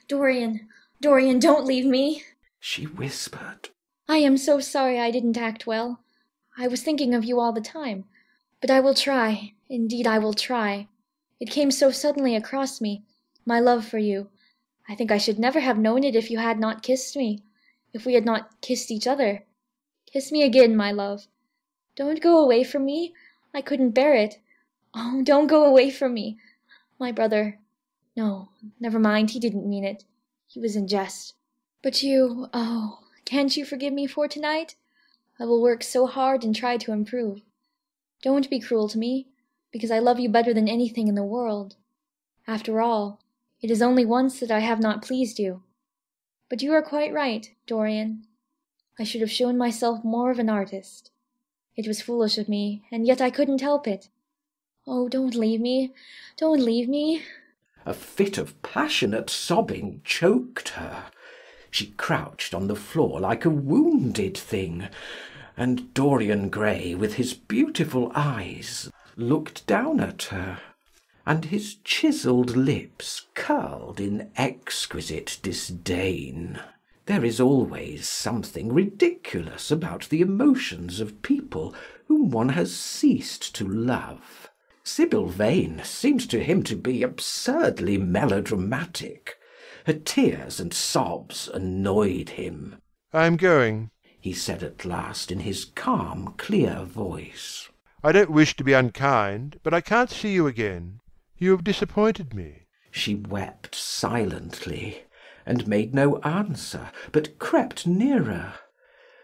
Dorian, Dorian, don't leave me, she whispered. I am so sorry I didn't act well. I was thinking of you all the time. But I will try. Indeed, I will try. It came so suddenly across me, my love for you. I think I should never have known it if you had not kissed me, if we had not kissed each other. Kiss me again, my love. Don't go away from me. I couldn't bear it. Oh, don't go away from me. My brother. No, never mind, he didn't mean it. He was in jest. But you, oh, can't you forgive me for tonight? I will work so hard and try to improve. Don't be cruel to me, because I love you better than anything in the world. After all, it is only once that I have not pleased you. But you are quite right, Dorian. I should have shown myself more of an artist. It was foolish of me, and yet I couldn't help it. Oh, don't leave me. Don't leave me. A fit of passionate sobbing choked her. She crouched on the floor like a wounded thing, and Dorian Gray, with his beautiful eyes, looked down at her, and his chiselled lips curled in exquisite disdain. There is always something ridiculous about the emotions of people whom one has ceased to love. Sibyl Vane seemed to him to be absurdly melodramatic. Her tears and sobs annoyed him. "I am going," he said at last in his calm, clear voice. "I don't wish to be unkind, but I can't see you again. You have disappointed me." She wept silently, and made no answer, but crept nearer.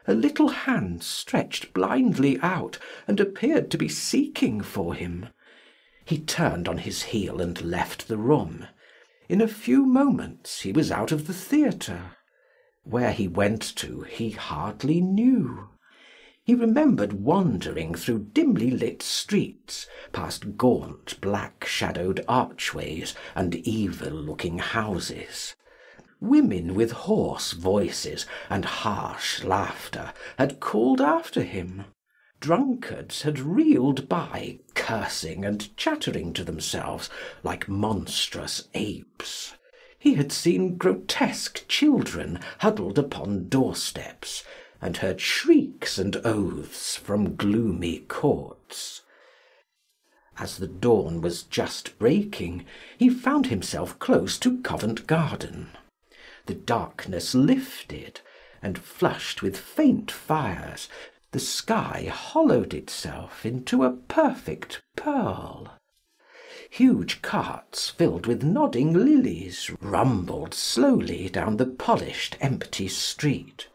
Her little hand stretched blindly out, and appeared to be seeking for him. He turned on his heel and left the room. In a few moments he was out of the theatre. Where he went to he hardly knew. He remembered wandering through dimly lit streets, past gaunt, black-shadowed archways and evil-looking houses. Women with hoarse voices and harsh laughter had called after him. Drunkards had reeled by, cursing and chattering to themselves like monstrous apes. He had seen grotesque children huddled upon doorsteps, and heard shrieks and oaths from gloomy courts. As the dawn was just breaking, he found himself close to Covent Garden. The darkness lifted, and flushed with faint fires, the sky hollowed itself into a perfect pearl. Huge carts filled with nodding lilies rumbled slowly down the polished, empty street.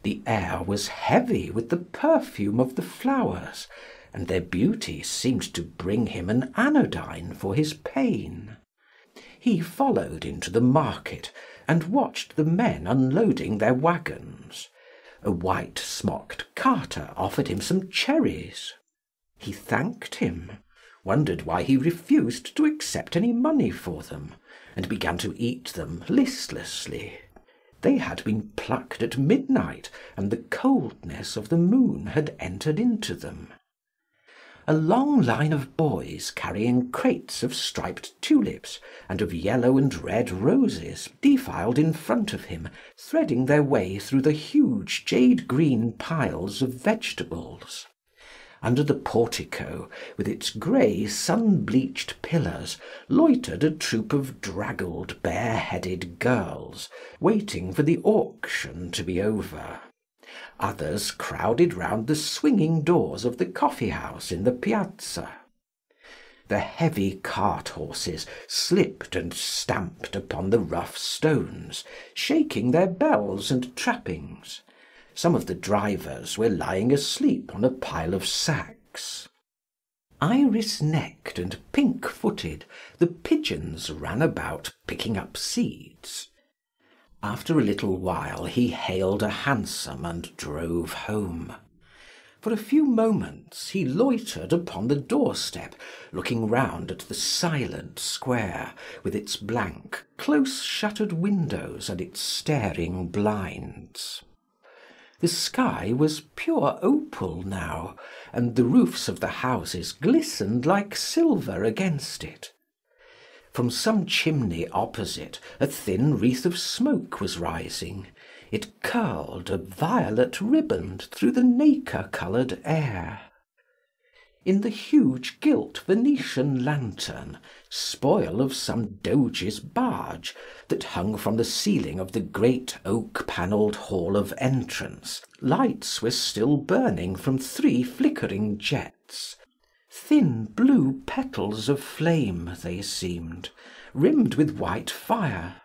The air was heavy with the perfume of the flowers, and their beauty seemed to bring him an anodyne for his pain. He followed into the market, and watched the men unloading their wagons. A white-smocked carter offered him some cherries. He thanked him, wondered why he refused to accept any money for them, and began to eat them listlessly. They had been plucked at midnight, and the coldness of the moon had entered into them. A long line of boys carrying crates of striped tulips and of yellow and red roses defiled in front of him, threading their way through the huge jade-green piles of vegetables. Under the portico, with its grey sun-bleached pillars, loitered a troop of draggled, bare-headed girls, waiting for the auction to be over. Others crowded round the swinging doors of the coffee-house in the piazza. The heavy cart-horses slipped and stamped upon the rough stones, shaking their bells and trappings. Some of the drivers were lying asleep on a pile of sacks. Iris-necked and pink-footed, the pigeons ran about picking up seeds. After a little while he hailed a hansom and drove home. For a few moments he loitered upon the doorstep, looking round at the silent square, with its blank, close-shuttered windows and its staring blinds. The sky was pure opal now, and the roofs of the houses glistened like silver against it. From some chimney opposite a thin wreath of smoke was rising. It curled a violet riband through the nacre-coloured air. In the huge gilt Venetian lantern, spoil of some doge's barge, that hung from the ceiling of the great oak-panelled hall of entrance, lights were still burning from 3 flickering jets. Thin blue petals of flame they seemed, rimmed with white fire.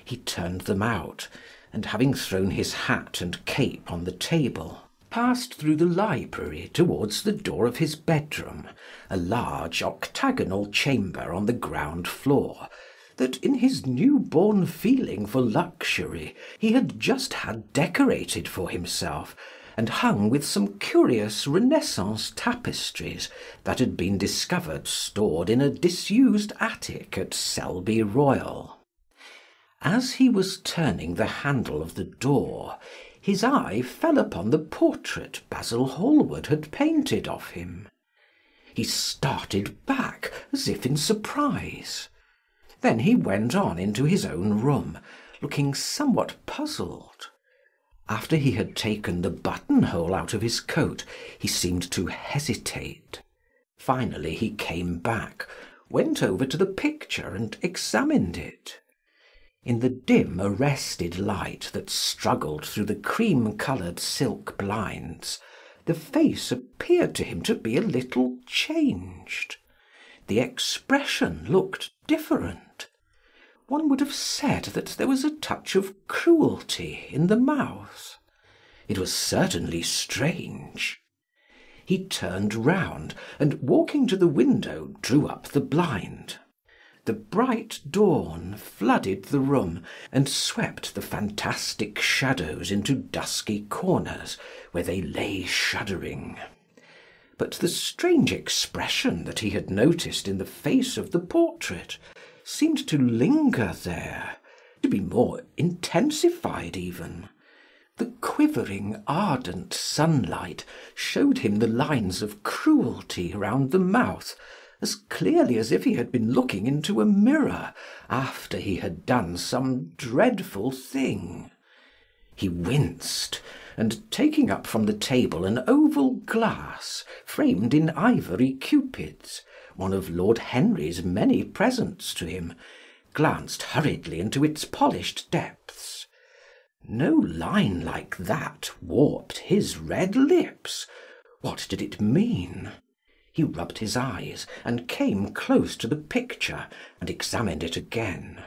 He turned them out, and having thrown his hat and cape on the table, passed through the library towards the door of his bedroom, a large octagonal chamber on the ground floor, that in his new-born feeling for luxury he had just had decorated for himself, and hung with some curious Renaissance tapestries that had been discovered stored in a disused attic at Selby Royal. As he was turning the handle of the door, his eye fell upon the portrait Basil Hallward had painted of him. He started back as if in surprise. Then he went on into his own room, looking somewhat puzzled. After he had taken the buttonhole out of his coat, he seemed to hesitate. Finally he came back, went over to the picture and examined it. In the dim arrested light that struggled through the cream-coloured silk blinds, the face appeared to him to be a little changed. The expression looked different. One would have said that there was a touch of cruelty in the mouth. It was certainly strange. He turned round, and walking to the window, drew up the blind. The bright dawn flooded the room, and swept the fantastic shadows into dusky corners, where they lay shuddering. But the strange expression that he had noticed in the face of the portrait seemed to linger there, to be more intensified even. The quivering, ardent sunlight showed him the lines of cruelty round the mouth, as clearly as if he had been looking into a mirror after he had done some dreadful thing. He winced, and taking up from the table an oval glass framed in ivory cupids, one of Lord Henry's many presents to him, glanced hurriedly into its polished depths. No line like that warped his red lips. What did it mean? He rubbed his eyes, and came close to the picture, and examined it again.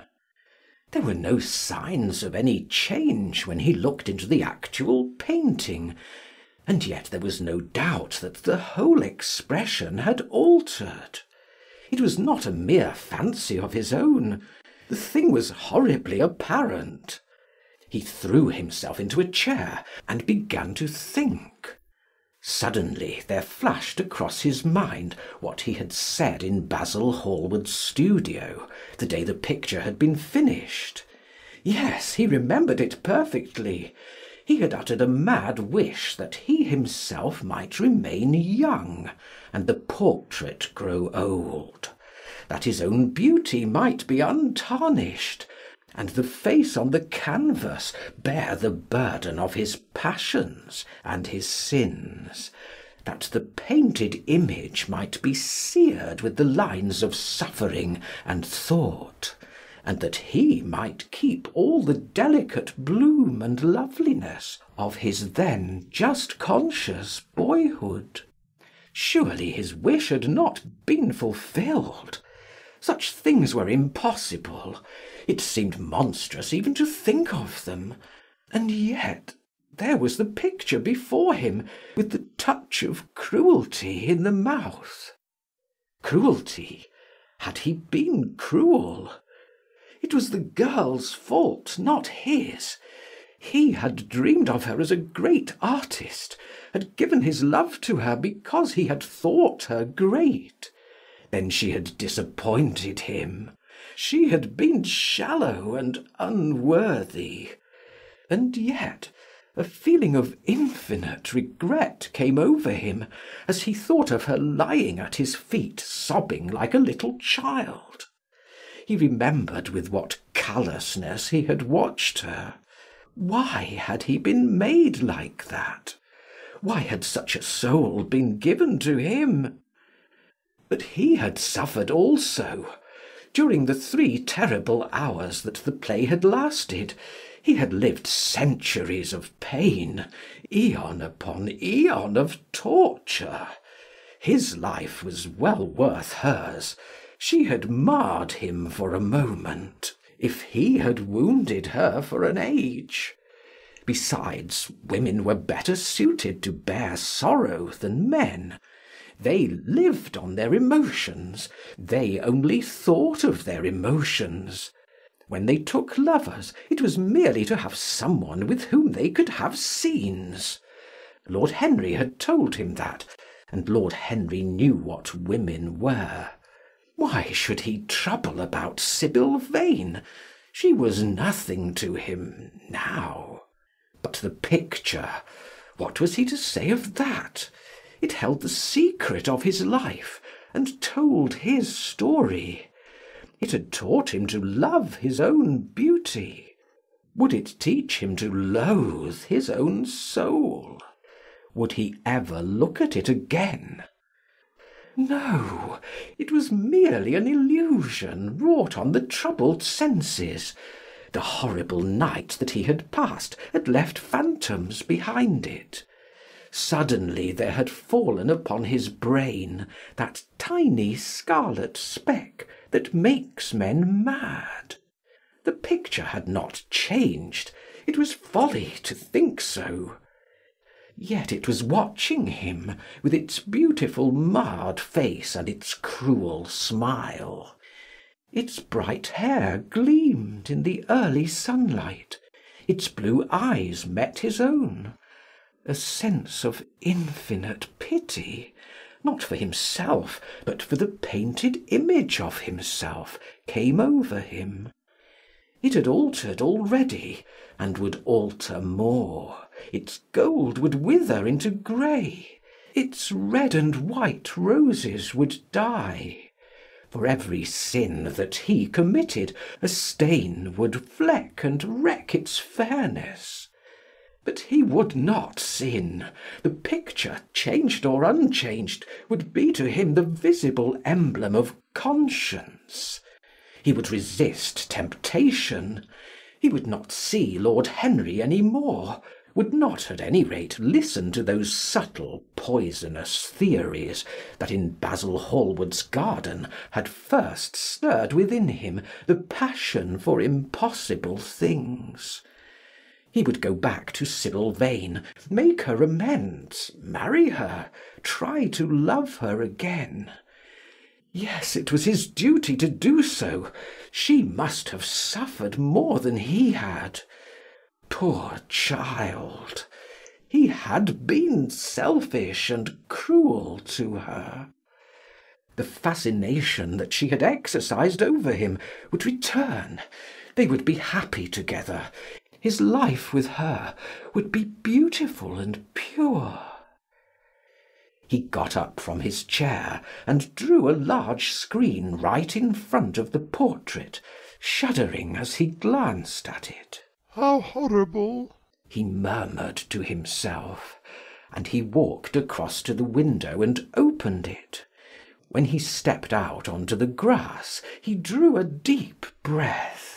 There were no signs of any change when he looked into the actual painting, and yet there was no doubt that the whole expression had altered. It was not a mere fancy of his own. The thing was horribly apparent. He threw himself into a chair, and began to think. Suddenly there flashed across his mind what he had said in Basil Hallward's studio, the day the picture had been finished. Yes, he remembered it perfectly. He had uttered a mad wish that he himself might remain young, and the portrait grow old, that his own beauty might be untarnished, and the face on the canvas bear the burden of his passions and his sins, that the painted image might be seared with the lines of suffering and thought, and that he might keep all the delicate bloom and loveliness of his then just conscious boyhood. Surely his wish had not been fulfilled. Such things were impossible. It seemed monstrous even to think of them. And yet there was the picture before him, with the touch of cruelty in the mouth. Cruelty? Had he been cruel? It was the girl's fault, not his. He had dreamed of her as a great artist, had given his love to her because he had thought her great. Then she had disappointed him. She had been shallow and unworthy. And yet a feeling of infinite regret came over him as he thought of her lying at his feet sobbing like a little child. He remembered with what callousness he had watched her. Why had he been made like that? Why had such a soul been given to him? But he had suffered also. During the 3 terrible hours that the play had lasted, he had lived centuries of pain, aeon upon aeon of torture. His life was well worth hers. She had marred him for a moment, if he had wounded her for an age. Besides, women were better suited to bear sorrow than men. They lived on their emotions. They only thought of their emotions. When they took lovers, it was merely to have someone with whom they could have scenes. Lord Henry had told him that, and Lord Henry knew what women were. Why should he trouble about Sibyl Vane? She was nothing to him now. But the picture, what was he to say of that? It held the secret of his life, and told his story. It had taught him to love his own beauty. Would it teach him to loathe his own soul? Would he ever look at it again? No, it was merely an illusion wrought on the troubled senses. The horrible night that he had passed had left phantoms behind it. Suddenly there had fallen upon his brain that tiny scarlet speck that makes men mad. The picture had not changed. It was folly to think so. Yet it was watching him, with its beautiful marred face and its cruel smile. Its bright hair gleamed in the early sunlight. Its blue eyes met his own. A sense of infinite pity, not for himself, but for the painted image of himself, came over him. It had altered already, and would alter more. Its gold would wither into grey. Its red and white roses would die. For every sin that he committed, a stain would fleck and wreck its fairness. But he would not sin. The picture, changed or unchanged, would be to him the visible emblem of conscience. He would resist temptation. He would not see Lord Henry any more, would not at any rate listen to those subtle poisonous theories that in Basil Hallward's garden had first stirred within him the passion for impossible things. He would go back to Sibyl Vane, make her amends, marry her, try to love her again. Yes, it was his duty to do so. She must have suffered more than he had. Poor child! He had been selfish and cruel to her. The fascination that she had exercised over him would return. They would be happy together. His life with her would be beautiful and pure. He got up from his chair and drew a large screen right in front of the portrait, shuddering as he glanced at it. "How horrible!" he murmured to himself, and he walked across to the window and opened it. When he stepped out onto the grass, he drew a deep breath.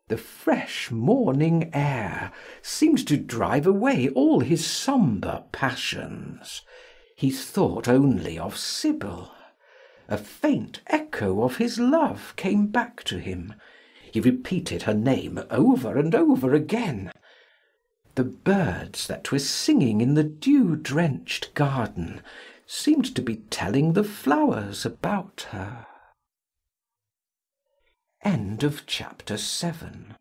The fresh morning air seemed to drive away all his sombre passions. He thought only of Sibyl. A faint echo of his love came back to him. He repeated her name over and over again. The birds that were singing in the dew-drenched garden seemed to be telling the flowers about her. End of chapter 7.